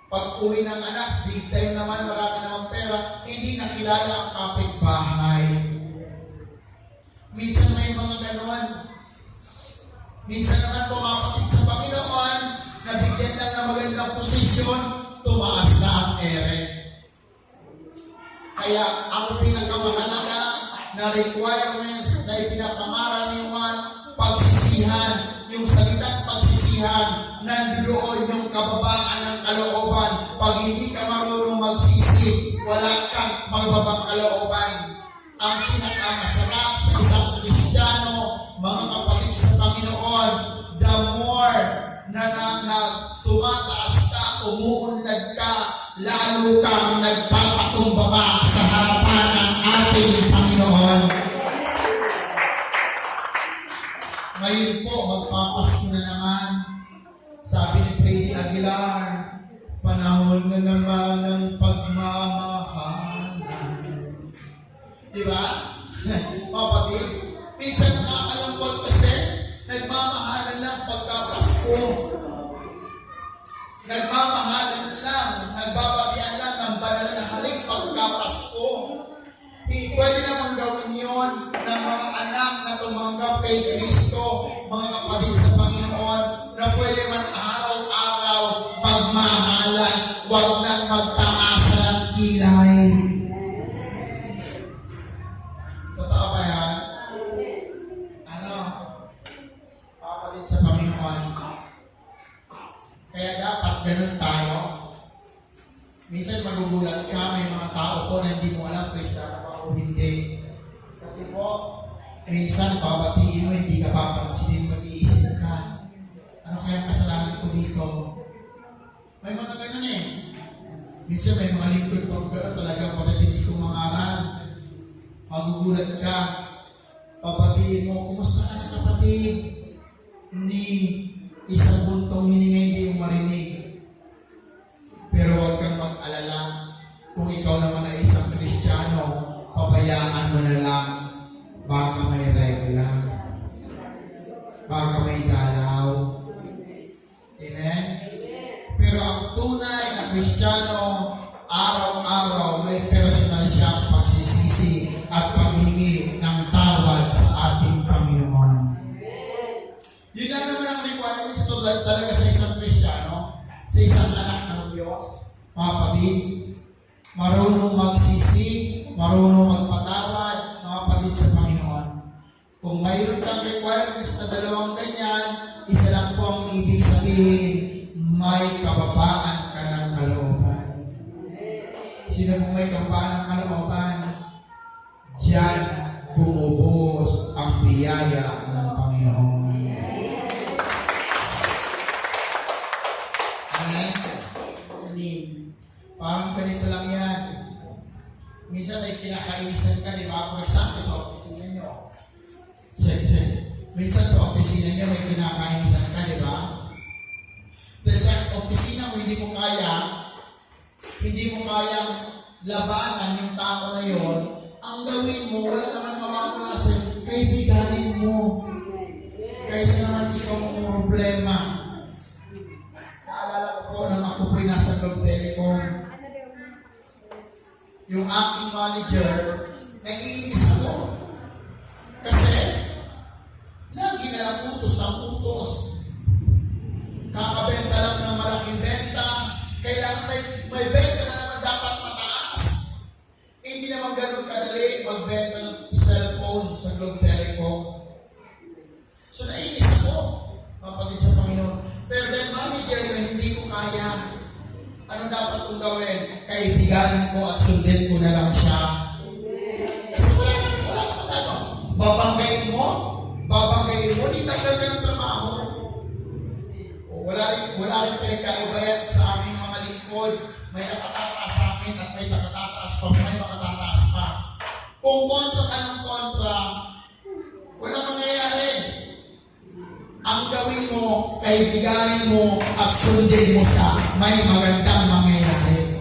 Speaker 5: Pag uwi ng anak, big time naman, marami naman pera, hindi nakilala ang kapitbahay. Minsan may mga ganon. Minsan naman po, mga kapatid sa Panginoon, nabigyan lang ng magandang posisyon, tumaas na ang ere. Kaya ang pinakamahalaga na requirements na ipinapangaraniwan, pagsisihan, yung salitang pagsisihan, nandoon yung kababaan ng kalooban. Pag hindi ka marunong magsisi, wala kang magbabang kalooban. Ang pinakamasarap sa isang Kristiyano, mga kapatid sa Panginoon, the more na tumataas ka, umuunlad ka, lalo kang nagpapakumbaba sa harapan ng ating Panginoon. Ngayon po, magpapasko na naman. Sabi ni Freddy Aguilar, panahon na naman ng pagmamahalan. Diba? Kapatid, minsan nakakalungkot kasi nagmamahalan lang pagkapasko. Nagmamahalan lang, nagbabatian lang ng banal na halik pagkapasko. Pwede naman gawin yon ng mga anak na tumanggap kay Kristo, mga kapatid sa Panginoon, na pwede man araw-araw magmahalan, huwag nang magtaasan ng kilay. Totoo ba yan? Ano? Kapatid sa Panginoon. Kaya dapat ganun tayo. Minsan magugulat ka, may mga tao po na hindi mo alam Kristiyano pa o hindi. Kasi po, minsan babatiin mo, hindi ka papansinin, mag-iisip ka. Ano kaya kasalanan ko dito? May mga ganun eh. Minsan may mga lingkod pa gano'n talagang pagkat hindi ko mangaral. Magugulat ka. Babatiin mo, kumusta ka na kapatid? Ni isang buntong hininga hindi mo marinig. Pero huwag kang mag-alala. Kung ikaw naman ay isang Kristiyano, pabayaan mo na lang. Baka may regla. Baka may dalaw. Amen? Pero ang tunay na Kristiyano, araw-araw may personal siyang pagsisisi at paghingi ng tawad sa ating Panginoon. Yun lang naman ang requirements talaga sa isang Kristiyano, sa isang anak ng Diyos. Mga kapatid, marunong magsisi, marunong magpatawad, mga kapatid sa Panginoon. Kung mayroon kang requirements na dalawang ganyan, isa lang po ang ibig sabihin, may kababaan ka ng kalooban. Sino kung may kababaan ng kalooban? Diyan bumubuhos ang biyaya ng Panginoon. Amen? Parang ganito lang yan. Minsan may kinakainisan ka, di ba? For example, sa opisina nyo. Minsan sa opisina nyo may kinakainisan ka, di ba? Dahil sa opisina mo, hindi mo kayang labanan yung tao na yon. Ang gawin mo, wala naman mawawala sa'yo, kaibiganin mo. Kaysa naman ikaw ang problema. Naalala ko po na ako po'y nasa Globe Telecom. Yung aking manager, naiinis ako. Kasi, lagi na lang utos ng utos. Kakabenta lang ng malaking benta. Kailangan may benta na naman dapat mataas. Hindi naman ganun kadali magbenta ng cellphone sa Globe Telecom. So nainis ako, kapatid sa Panginoon. Pero dahil manager yun, hindi ko kaya. Ano dapat kong gawin? Kaibiganan ko at sundin ko na lang siya. Kasi wala akong magano. Babanggayin mo, di tanggal ka ng trabaho. Wala rin pinagkaibayan sa aming mga lingkod. May nakatataas sa akin at may nakatataas pa, may makatataas pa. Kung kontra ka ng kontra, walang mangyayari. Ang gawin mo, kaibiganin mo at sundin mo siya, may magandang mangyayari.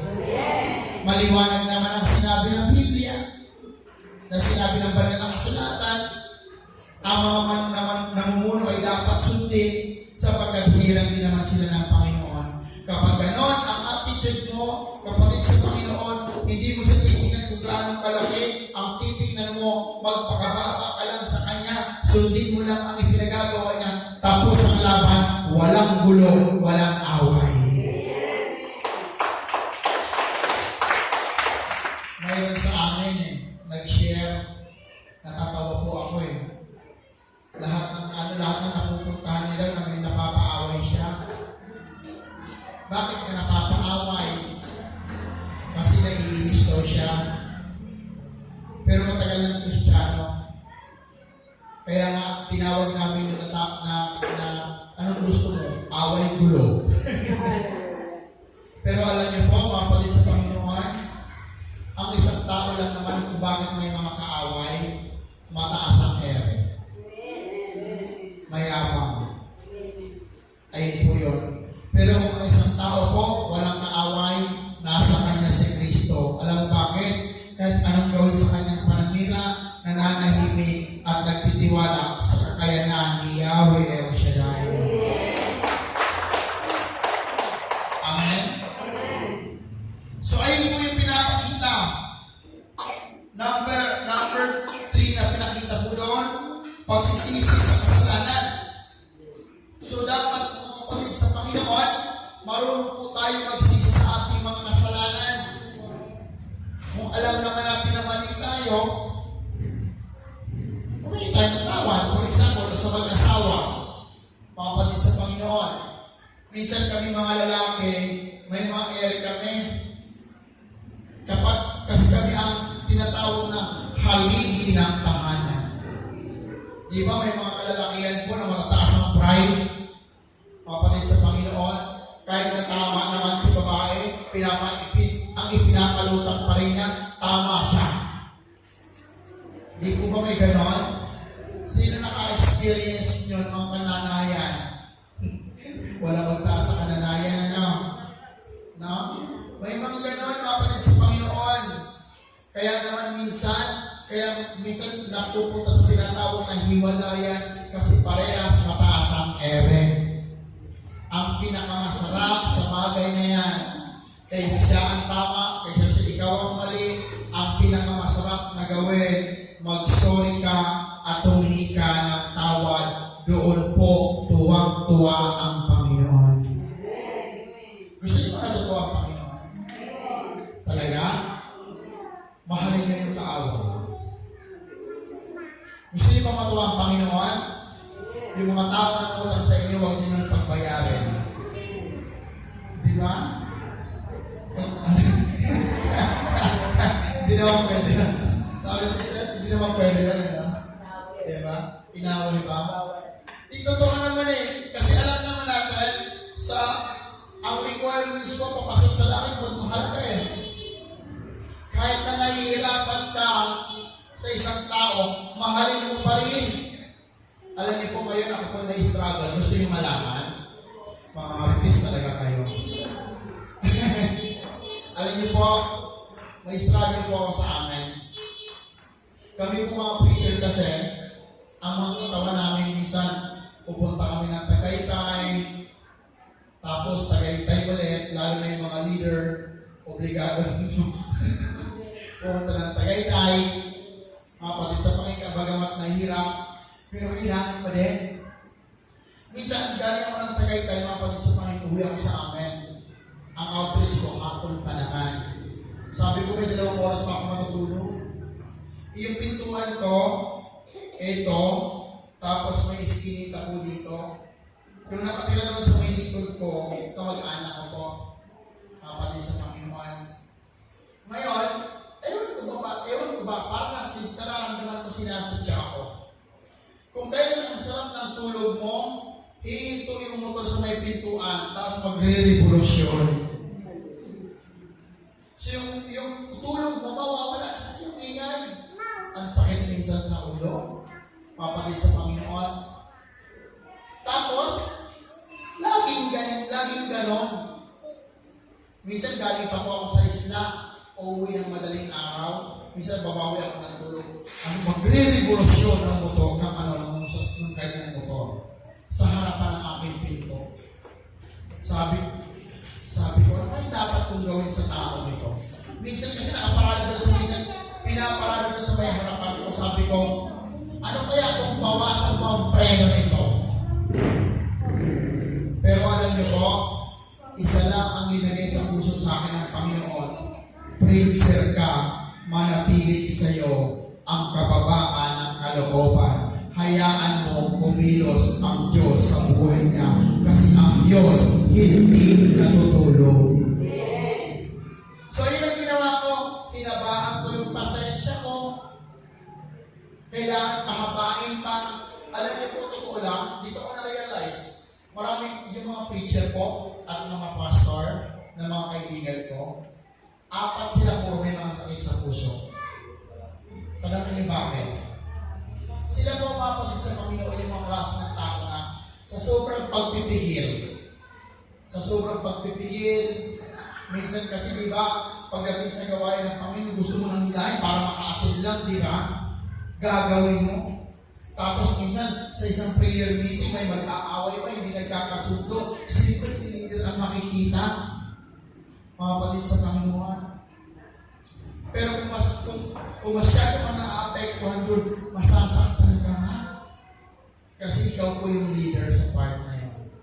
Speaker 5: Maliwanag naman ang sinabi ng Biblia, na sinabi ng banal na kasulatan, ang mga namumuno ay dapat sundin sapagkat hirang din naman sila ng Panginoon. Kapag ganon ang attitude mo, kapatid sa Panginoon, hindi mo siya titignan kung gaano kalaki, ang titignan mo, magpakababa ka lang sa Kanya, sundin mo lang ang ipinagagawa niya, tapos ang laban, walang gulo, walang away. Mayroon sa amin nag-share, natatawa po ako lahat ng napupuntahan nila na may napapaaway siya. Bakit ka napapaaway? Kasi naiinis daw siya. Pero matagal ng Kristiyano. Kaya nga, tinawag namin yung na anong gusto mo? Away gulo. Pero alam niyo po, mga kapatid sa Panginoon, ang isang tao lang naman kung bakit may mga kaaway, mataas ang ere. Mayabang. Ayun po yun. Pero kung ang isang tao po, walang kaaway, nasa kanya si Kristo. Alam bakit? Kahit anong gawin sa kanyang pananira, nananahimik at nagtitiwala sa kakayanan ni Yahweh El Shaddai. Amen? So ayun po yung pinapakita. Number 3 na pinakita po doon, pagsisisi sa kasalanan. So dapat mga kapatid sa Panginoon, marunong po tayo magsisi sa ating mga kasalanan. Kung alam naman natin na mali tayo, humingi tayo ng tawad. For example, sa mag-asawa, mga kapatid sa Panginoon, minsan kami mga lalaki, may mga ere kami. Kasi kami ang tinatawag na haligi ng tahanan. Di ba may mga kalalakihan po na matataas ang pride? Mga kapatid sa Panginoon, kahit na tama naman si babae, ang ipinapalutang pa rin niya, tama siya. Di po ba may ganon? Sino naka-experience nyo ng kananayan? Wala magtaas sa kananayan, ano? No? May mga ganon, mga kapatid sa Panginoon. Kaya minsan napupunta sa tinatawag na hiwalayan kasi parehas mataas ang ere. Ang pinakamasarap sa bagay na yan, kaysa siya ang tama, kaysa siya ikaw ang mali, ang pinakamasarap na gawin, mag-sorry ka at humingi ka ng tawad. Doon po, tuwang-tuwa ang Panginoon. Gusto niyo ba natutuwa ang Panginoon? Talaga? Mahalin niyo yung kaaway. Gusto niyo ba matuwa ang Panginoon? Yung mga tao na utang sa inyo, huwag niyo nang pagbayarin. Di ba? Hindi naman pwede. Hindi naman pwede yan. Di ba? Inaway ba? Di totoo naman kasi alam naman natin sa ang requirements ko papasok sa langit, magmahal ka Kahit na nahihirapan ka sa isang tao, mahalin mo pa rin. Alam niyo po ngayon, ako po na-struggle. Gusto niyo malaman? Mga artist talaga kayo. Alam niyo po, may struggle po ako sa amin. Kami po mga preacher kasi, ang mga tawa namin minsan, pupunta kami ng Tagaytay, tapos Tagaytay ulit, lalo obligado nyo. Pumunta ng Tagaytay, mga kapatid sa Panginoon, bagamat mahirap, pero kailangan pa din. Minsan, galing ako ng Tagaytay, mga kapatid sa Panginoon, uwi ako sa amin. Ang outreach ko, hapon pa naman. Sabi ko, may 2 oras pa ako matutulog. Yung pintuan ko, ito, tapos may iskinita ko dito. Yung nakatira doon sa may likod ko, kamag-anak ko po. Kapatid sa Panginoon. Ngayon, ewan ko ba, parang since nararamdaman ko sinasadya ako. Kung kailan ang sarap ng tulog mo, hihinto yung motor sa may pintuan, tapos magre-revolusyon. So yung tulog mo, mawawala kasi yung ingay. Ang sakit minsan sa ulo, kapatid sa Panginoon. Tapos, laging ganon. Minsan galing pa po ako sa isla, uuwi ng madaling araw, minsan babawi ako ng tulog. Ang magre-revolusyon ng motor, ng kanyang motor, sa harapan ng aking pinto. Sabi ko, ano ba dapat kong gawin sa tao nito? Minsan kasi nakaparado na minsan pinaparado na sa may harapan ko. Sabi ko, ano kaya kung bawasan ko ang preno nito? Pero alam niyo po, isa lang ang linagay sa puso sa akin ng Panginoon. Preacher ka, manatili sa iyo ang kababaan ng kalooban. Hayaan mo kumilos ang Diyos sa buhay niya. Kasi ang Diyos hindi natutulog. So yun ang ginawa ko. Hinabaan ko yung pasensya ko. Kailangan pahabain pa. Alam niyo po, totoo lang, dito ko na-realize, maraming yung mga preacher po at mga pastor na mga kaibigan ko, 4 sila puro may mga sakit sa puso. Tanong niyo bakit? Sila po mga kapatid sa Panginoon, yung mga klase ng tao na sa sobrang pagpipigil, minsan kasi di ba, pagdating sa gawain ng Panginoon, gusto mo nang hilahin para makaatid lang, di ba? Gagawin mo. Tapos minsan, sa isang prayer meeting, may mag-aaway pa, hindi nagkakasundo. Siyempre, hindi ang makikita. Mga kapatid sa Panginoon. Pero kung masyado ka na-apektuhan doon, masasaktan ka nga. Kasi ikaw po yung leader sa part na yun.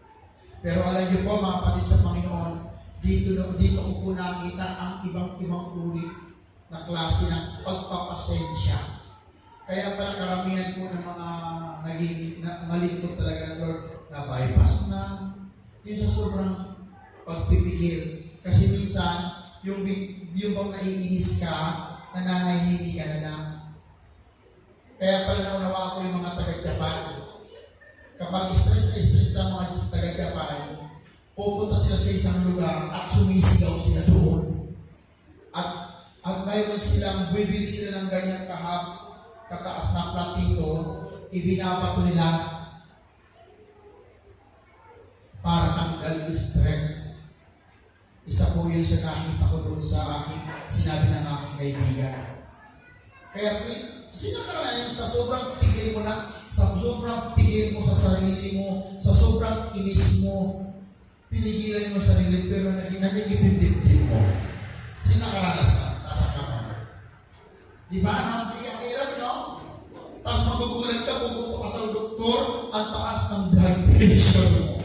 Speaker 5: Pero alam niyo po, mga kapatid sa Panginoon, dito ko po nakita ang ibang uri na klase ng pagpapasensya. Kaya pala karamihan po ng mga malingkod talaga ng Lord na bypass na. Yung sa sobrang pagpipigil. Kasi minsan, yung bang naiinis ka, nananahimik ka na lang. Kaya pala naunawa ko yung mga taga-Japan. Kapag stress na mga taga-Japan, pupunta sila sa isang lugar at sumisigaw sila doon. At mayroon silang, bibili sila ng ganyang kataas na platito, ibinabato nila para tanggal yung stress. Isa po yun sa nakita ko doon sa aking sinabi ng aking kaibigan. Kaya sinakaranayan sa sobrang pigil mo na, sa sobrang pigil mo sa sarili mo, sa sobrang inis mo, pinigilan mo sarili pero nagigipindip mo. Sinakaranas ka, nasa kamay. Di ba? Ang siya hirap, no? Tapos magugulat ka, pupunta ka sa doktor, ang taas ng blood pressure mo.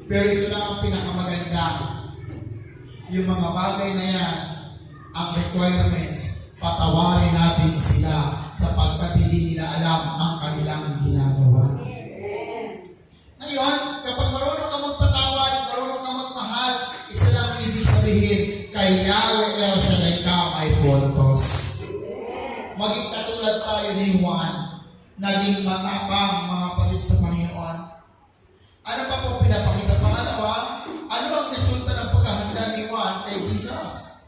Speaker 5: Pero ito lang ang pinakamaganda. Yung mga bagay na yan, ang requirements, patawarin natin sila sapagkat hindi nila alam ang kanilang ginagawa. Ngayon, kapag marunong ka magpatawad, marunong ka magmahal, isa lang ang ibig sabihin, kay Yahweh El Shaddai ka may puntos. Maging katulad tayo ni Juan, naging matapang mga kapatid sa Panginoon. Ano pa po pinapakita? Pangalawa, ano ang resulta ng paghahanda ni Juan kay Jesus?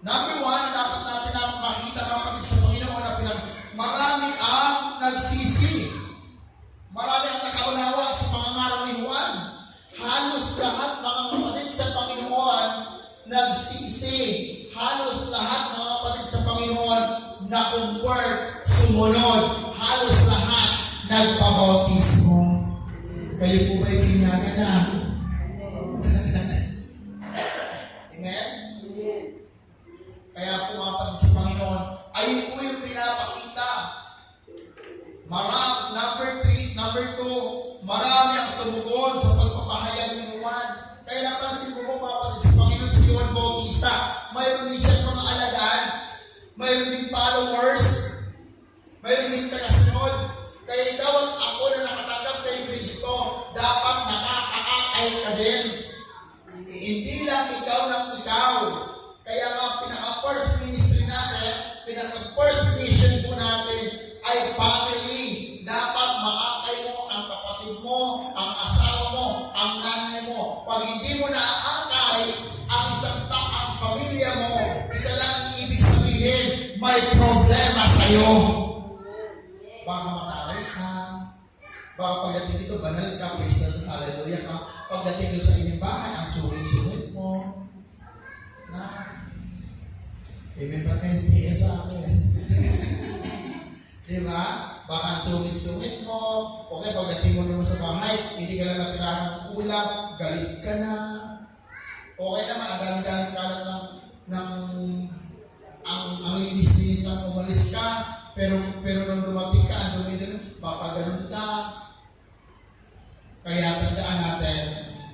Speaker 5: Number 1, dapat natin makikita mga kapatid sa Panginoon na marami ang nagsisi. Marami ang nakaunawa sa pangangaral ni Juan. Halos lahat mga kapatid sa Panginoon nagsisi. Halos lahat mga kapatid sa Panginoon na-convert, sumunod. Halos lahat nagpabautismo. Kayo po ba'y pinyagan na? Amen? ng ikaw. Kaya nga, pinaka-first ministry natin, pinaka-first mission po natin ay family. Dapat maakay mo ang kapatid mo, ang asawa mo, ang nanay mo. Pag hindi mo naaakay ang ang pamilya mo, isa lang ibig sabihin, may problema sa'yo. Baka mataray ka. Baka pagdating dito, banal ka, praise the Lord, hallelujah ka. Pagdating doon sa inyong bahay, ang sulit-sulit mo. Na? Amen ba kayo tiya sa akin? Diba? Baka ang sulit-sulit mo. Okay, pagdating mo naman sa bahay, hindi ka lang natirahan ng ulam, galit ka na. Okay naman, ang dami-dami kalat ang linis-linis ng umalis ka, pero nung dumating ka, ang dumi-dumi, baka ganun ka. Kaya tandaan natin,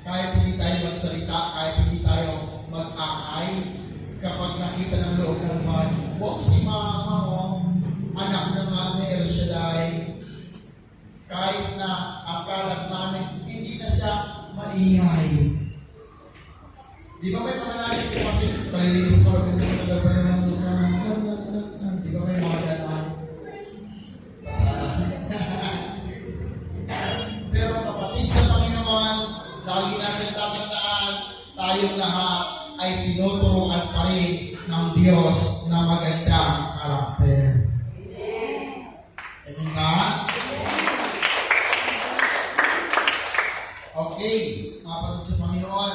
Speaker 5: kahit hindi tayo magsalita, kahit hindi tayo mag-akay, kapag nakita ng loob ng man, huwag si mama mo, anak ng ni El Shaddai, kahit na ang kalat namin, hindi na siya maingay. Di ba may mga natin ko kasi kalilinis ko, di ba may mga ganon? Pero kapatid sa Panginoon, lagi natin tatandaan, tayong lahat ay tinuturuan pa rin ng Diyos na magandang karakter. Amen ba? Okay, mga kapatid sa Panginoon,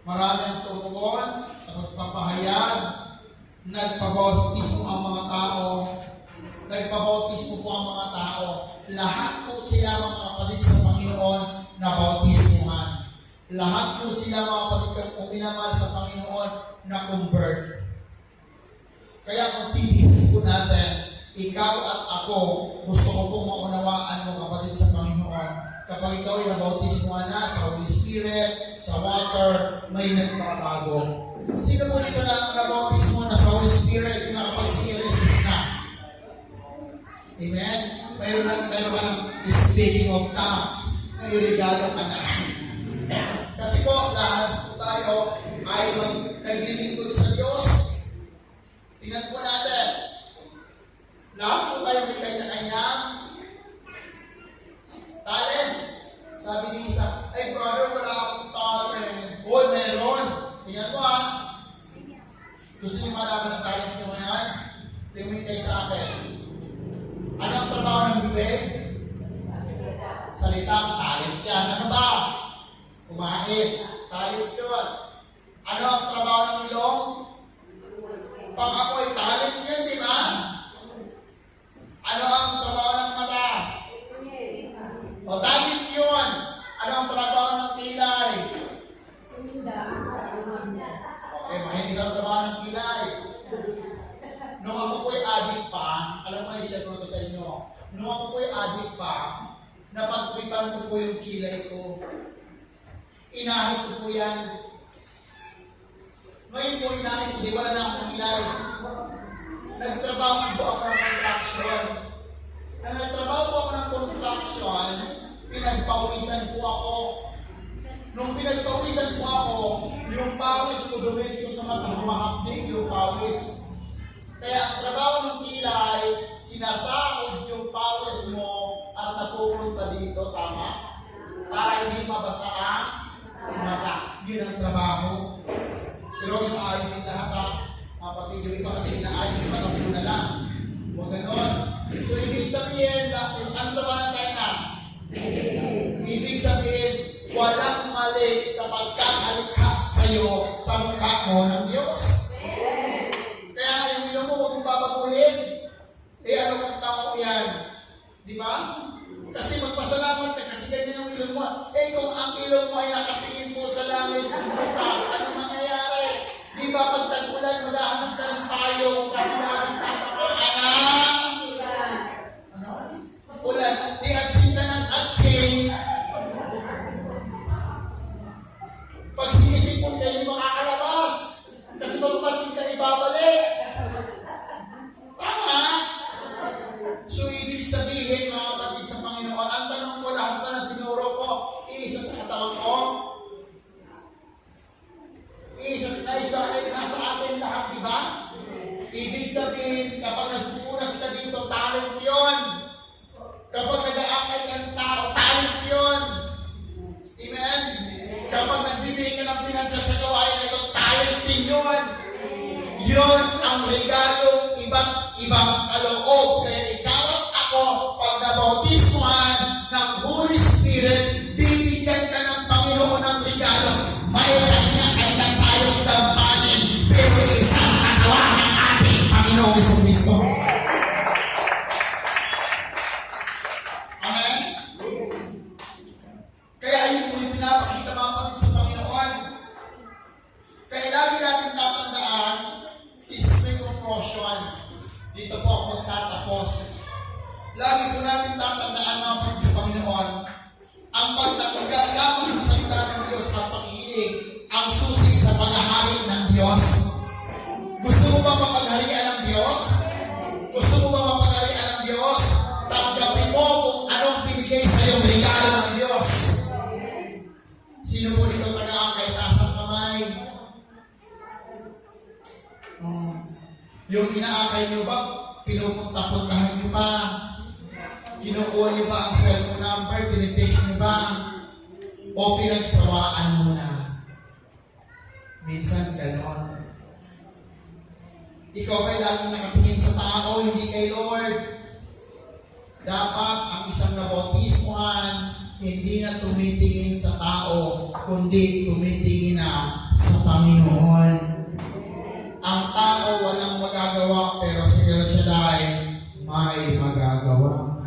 Speaker 5: marami ang tumugon sa pagpapahayag, nagpabautismo ang mga tao, nagpabautismo po ang mga tao. Lahat po sila mga kapatid sa Panginoon na bautismuhan. Lahat po sila mga kapatid kung minamahal sa Panginoon na convert. Kaya kung titignan po natin, ikaw at ako, gusto ko pong maunawaan mo kapatid sa Panginoon. Kapag ikaw ay nabautismuhan na sa Holy Spirit, sa water, may nagbabago. Sino po dito na nabautismuhan na sa Holy Spirit, nakapag-CLSS na? Amen? Mayroon ka ng speaking of tongues, may regalo ka na. Kasi po, lahat po tayo ay naglilingkod sa Diyos. Tingnan po natin. Lahat po tayo may kanya-kanyang talent. Sabi ni isa, ay brother, wala akong talent. Hoy, meron. Tingnan mo ha. Gusto niyo malaman ang talent niyo ngayon? Tingnan kayo sa akin. Ano ang trabaho ng bibig? Salita, talent yan. Ano ba? Kumain. Talent yun. Ano ang trabaho ng ilong? Pang ako ay talent yun, di ba? Ano ang trabaho ng mata? O talent yun. Ano ang trabaho ng kilay? Okay, mahinig ang trabaho ng kilay. Nung ako po'y adik pa, alam mo na i-share ko sa inyo, nung ako po'y adik pa, napagpipan ko po yung kilay ko. Inahit ko po yan. Ngayon po inahit ko, di wala na akong kilay. Nagtrabaho po ako ng contraction. Nang nagtrabaho po ako ng contraction, pinagpawisan po ako. Nung pinagpawisan po ako, yung pawis ko dumitso sa mata, humahapdig yung pawis. Kaya ang trabaho ng kilay, sinasahod yung pawis mo at napupunta dito, tama? Para hindi mabasa ang mata. Yun ang trabaho. Pero yung ayaw din lahat, kapatid, yung iba kasi inaayos, yung iba na lang. Huwag ganon. So, ibig sabihin, ang trabaho ng tayo na? Ibig sabihin, walang mali sa pagkakalikha sa iyo sa mukha mo ng Diyos. Kaya yung ilong mo, huwag mong babaguhin. Ano kang tao yan? Di ba? Kasi magpasalamat ka kasi ganyan ang ilong mo. Kung ang ilong mo ay nakatingin po sa langit ng butas, ano mangyayari? Di ba pag tag-ulan, maghahanap ka ng payong kasi namin tatamaan? Ano? Ulan. Di atsin ka ng atsin. Pag sinisipon kayo, hindi makakalabas. nasa atin lahat, di ba? Ibig sabihin, kapag nagpupunas ka dito, talent yun. Kapag nag-aakay ka ng tao, talent yun. Amen? Kapag nagbibigay ka ng pinansa sa gawain na ito, talent din yun. Yun ang regalong ibang kaloob. Kaya ikaw at ako, pag nabautismuhan ng Holy Spirit, bibigyan ka ng Panginoon ng regalo. May kanya-kanya tayong dampanin, pero isang katawan ng ating Panginoong Jesucristo. Amen? Kaya yun po yung pinapakita mga kapatid sa Panginoon. Kaya lagi natin tatandaan, this is my conclusion. Dito po ako magtatapos. Lagi po natin tatandaan mga kapatid sa Panginoon, ang pagtanggap lamang ng salita ng Diyos at pakikinig ang susi sa paghahari ng Diyos. Gusto mo ba mapagharian ng Diyos? Gusto mo ba mapagharian ng Diyos? Tanggapin mo kung anong binigay sa iyong regalo ng Diyos. Sino po dito taga-angkay? Taas ang kamay. Yung inaakay nyo ba, pinupunta-puntahan nyo ba? Kinukuha nyo ba ang cellphone number? Tinitext nyo ba? O pinagsawaan mo na? Minsan ganon. Ikaw ba'y laging nakatingin sa tao, hindi kay Lord? Dapat ang isang nabautismuhan, hindi na tumitingin sa tao, kundi tumitingin na sa Panginoon. Ang tao walang magagawa, pero si El Shaddai may magagawa.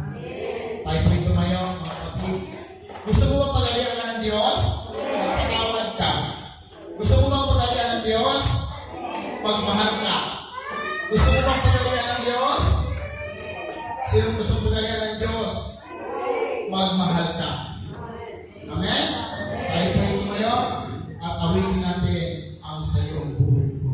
Speaker 5: Tayo po'y tumayo, mga kapatid. Gusto mo bang pagalian ka ng Diyos? Magpatawad ka. Gusto mo bang pagalian ng Diyos? Magmahal ka. Gusto mo bang pagalian ng Diyos? Sino gusto pagalian ng Diyos? Magmahal ka. Amen? Tayo po'y tumayo at awitin natin ang sa iyong buhay ko.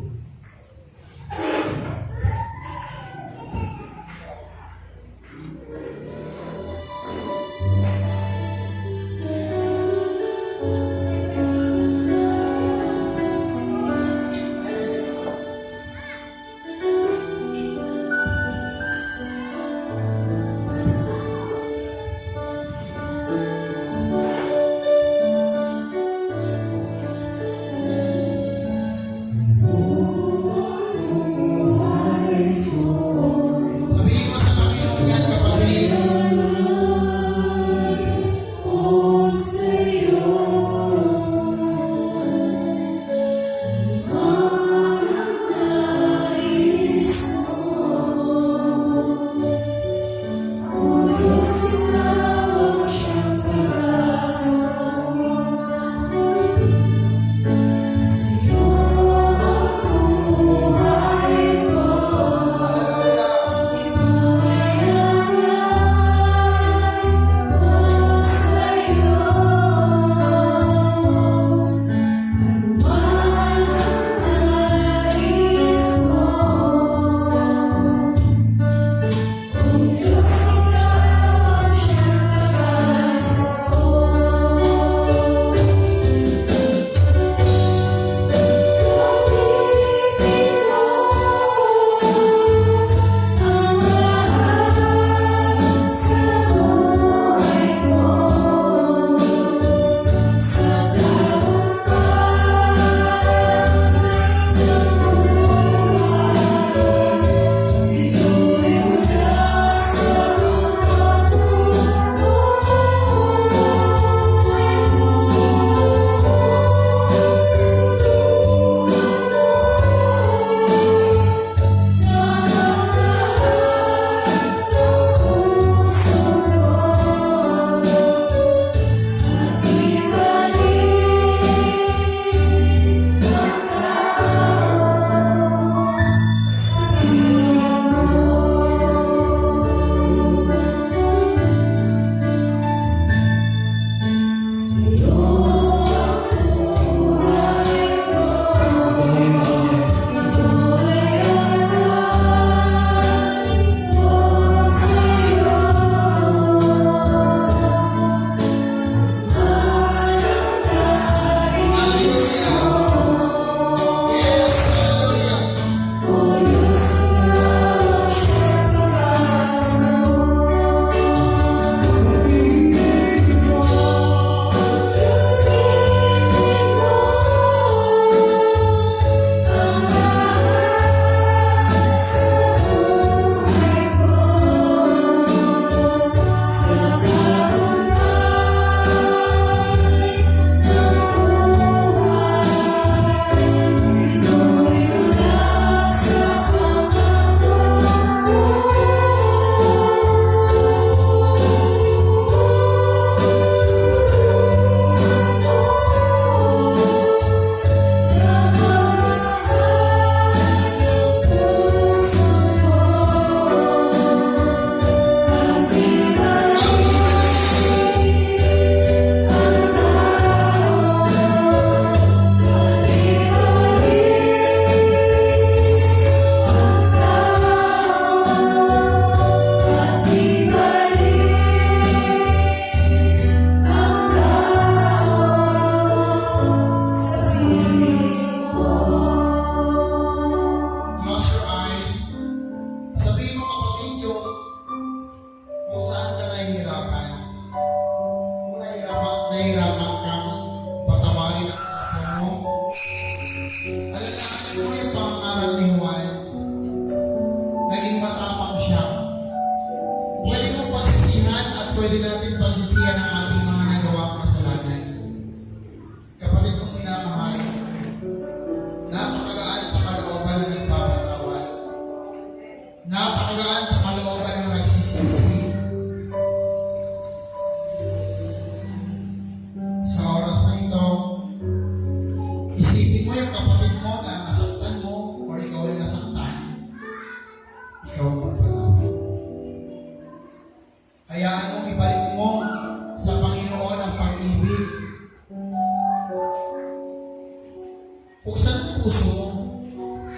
Speaker 5: buksan mo puso mo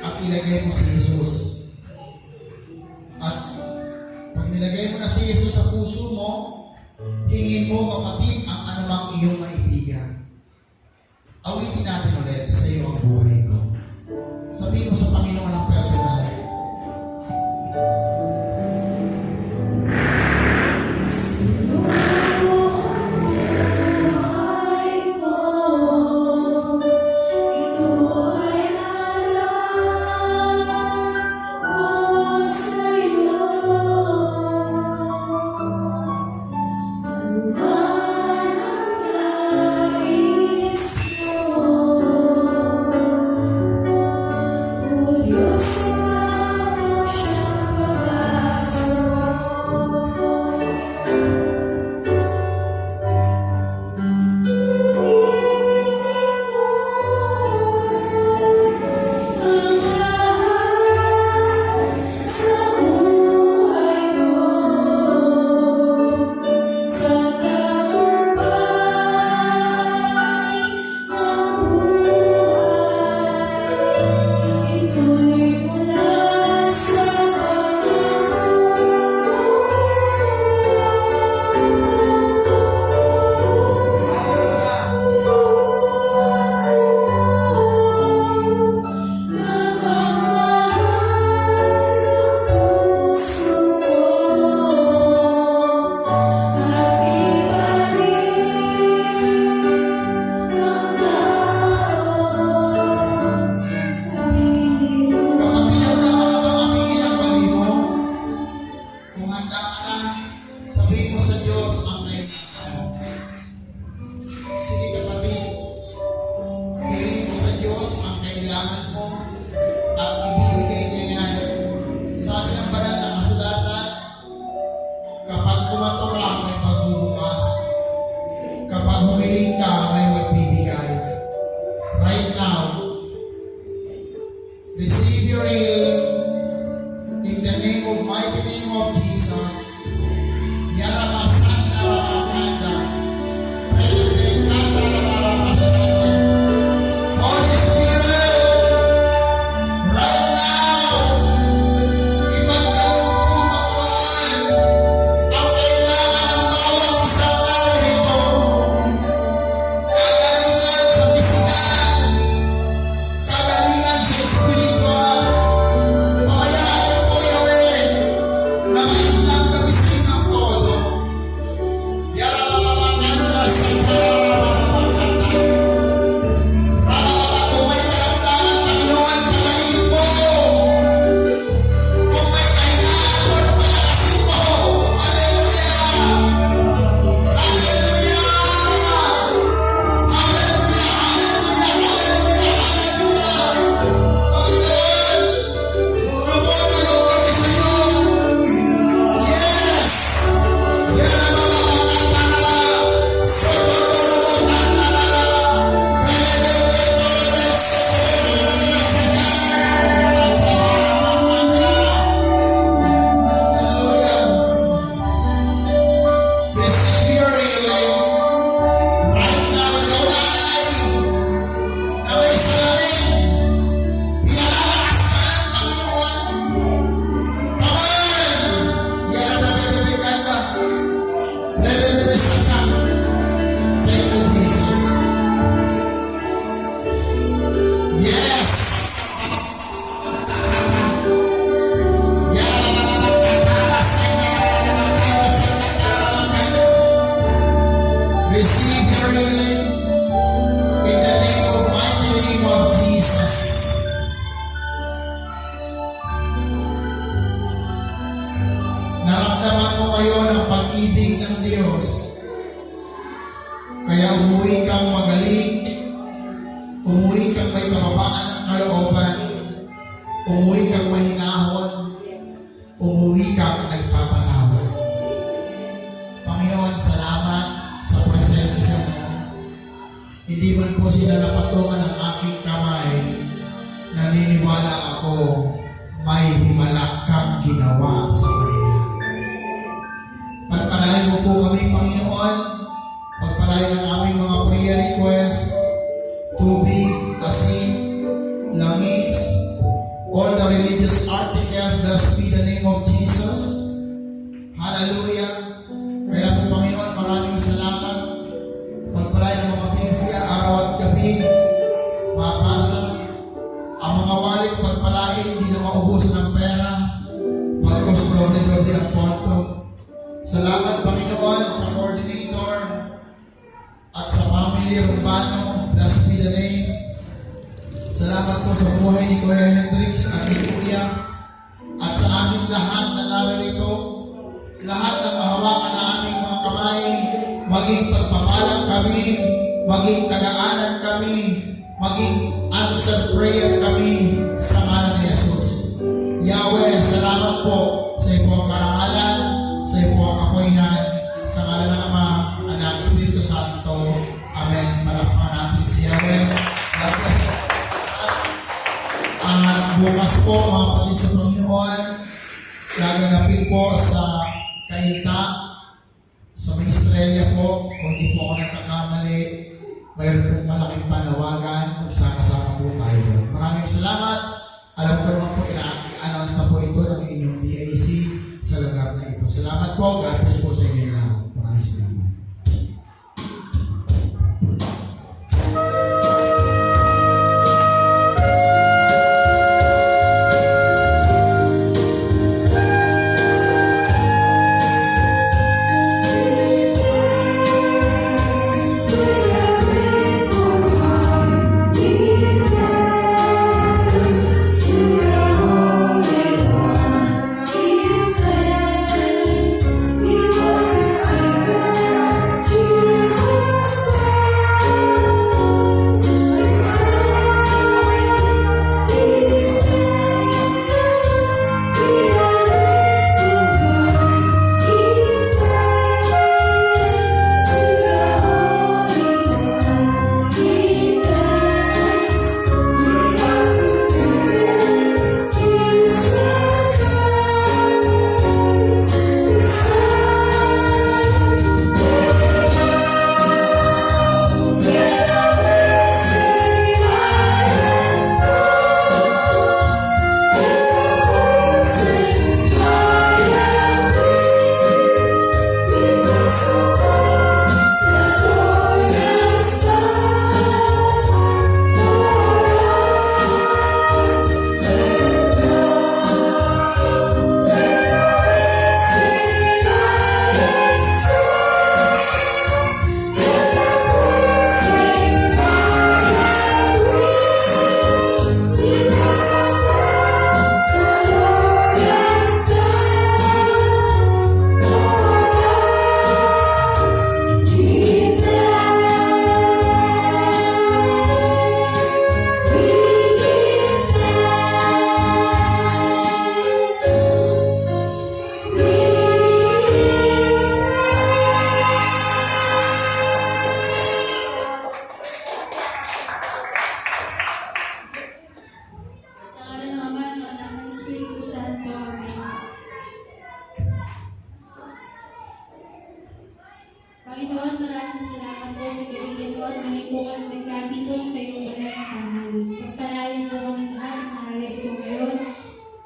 Speaker 5: at ilagay mo si Jesus. At pag nilagay mo na si Jesus sa puso mo, hingin mo, kapatid, ang anumang iyong maibigan. Awitin natin ulit, sa iyo ang buhay ko. Sabihin mo sa Panginoon ang personal. Receive your healing in the name of mighty name of Jesus. Yaramasanda Ramakanda. Relevekanda Ramakanda. Holy Spirit, right now, ipagkaloob po, Panginoon, ang kailangan ng bawat isang narito. Kagalingan sa physical, kagalingan sa spiritual. Pamayaan po yun na mainlang kabising ang todo. Yaramamamaganda sa karamamamaganda. Ramamama, kung may karamdaman, Panginoon, palayin mo. Kung may kahinaan, Lord, palakasin mo. Hallelujah! Hallelujah! Hallelujah! Hallelujah! Hallelujah! Panginoon, lumulog kami sa iyo. Yes! Yaramamamaganda. Receive your healing right now. Ikaw nanay na may salamin, pinalalakas ka ng Panginoon. Come on! Yara na bebebekkan ka. Bebebebesan ka. Thank you, Jesus. Yes! Yara na magkakalasay na receive your healing in the name of mighty name of Jesus. Naramdaman mo ngayon ang pag-ibig ng Diyos. Kaya umuwi kang magaling, umuwi kang may kababaan ng kalooban, umuwi kang mahinahon, umuwi kang nagpapatawad. Panginoon, salamat sa presensya mo. Hindi man po sila napatungan ng aking kamay, naniniwala ako may himala kang ginawa sa kanila. Pagpalain mo po kami, Panginoon. Pagpalain ang aming mga prayer request, tubig, asin, hindi na maubusan ng pera, pagkos doble-doble ang pondo. Salamat Panginoon sa coordinator at sa family Rumbano, blessed be the name. Salamat po sa buhay ni Kuya Hendrix, ating kuya, at sa aming lahat na narito, lahat ng mahawakan na aming mga kamay, maging pagpapalang kami, maging kagaanan kami, maging answered prayer kami sa ngalan ni Jesus. Yahweh, salamat po sa iyong karangalan, sa iyong kapoyhan, sa ngalan ng Ama, Anak, Espiritu Santo. Amen. Palakpakan natin si Yahweh. At bukas po, mga kapatid sa Panginoon, gaganapin po sa Kainta, sa may Estrella po, kung hindi po ako nagkakamali, mayroon pong malaking panawagan, magsama-sama po tayo doon. Maraming salamat. Alam ko naman po, i-announce na po ito ng inyong BAC sa lugar na ito. Salamat po. God bless po sa inyo lahat. Maraming salamat.
Speaker 3: Panginoon, maraming salamat po sa gawin ito at mali po kami nagkatipon sa iyong banal na tahanan. Pagpalain po kami lahat na narito ngayon.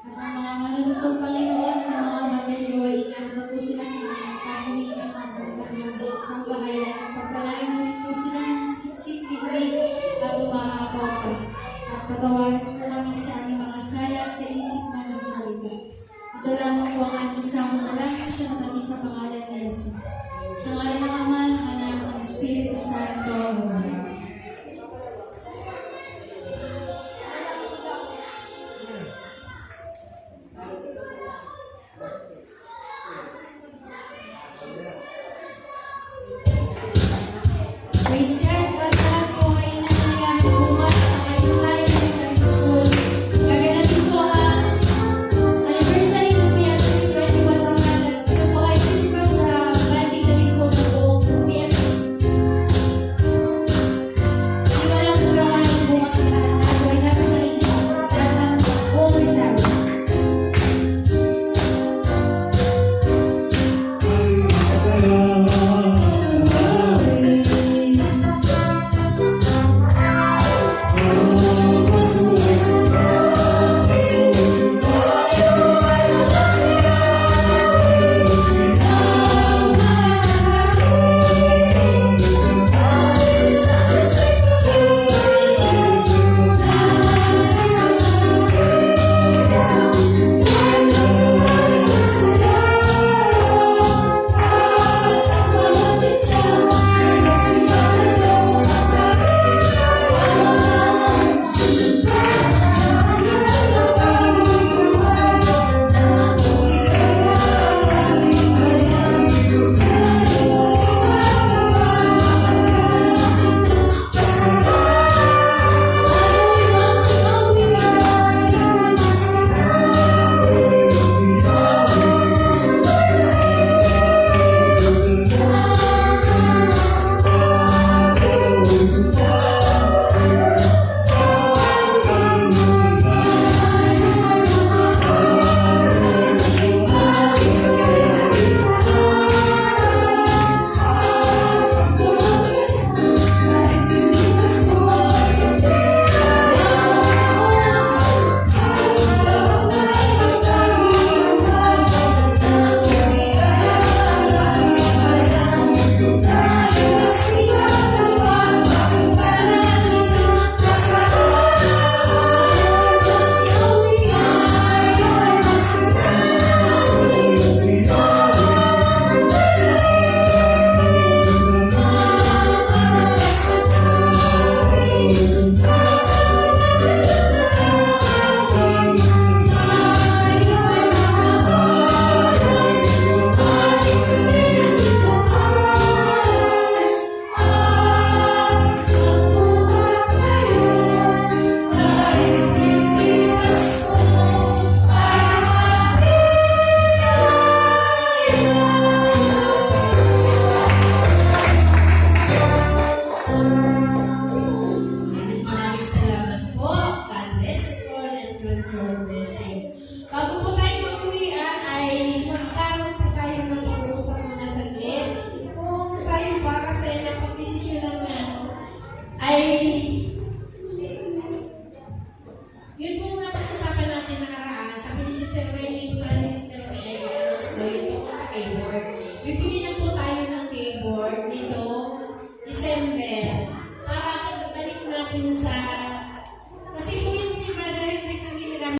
Speaker 3: At ang mga manunutong Panginoon, ang mga matay gawain, ingat na po sila sa mga pagkumikas ng pagkakabot sa bahayan. Pagpalain mo rin po sila ng siksik-tiglig at umaapaw po. At patawarin po kami sa aming mga sala sa isip man ng salita. Ito lamang po ang ating samang dalangin sa matamis na pangalan ni Jesus. Sa ngalan ng Ama, ng Anak, ng Espiritu Santo. Amen. Praise God. At lahat po ay nangyayari bukas sa Kainta Elementary School. Gaganapin po ang anniversary ng PMCC 21 Pasada. Ito po ay Christmas sa banding na din po ng buong PMCC.
Speaker 2: supernatural blessing. Bago po tayo mag-uwian ay magkaroon po tayo ng pag-uusap muna saglit. Kung tayo ba kasi napag-desisyonan na ay yun pong napag-usapan natin nakaraan. Sabi ni Sister Wendy, sabi ni Sister May, ay ano, yun tungkol sa kay Lord. Bibigyan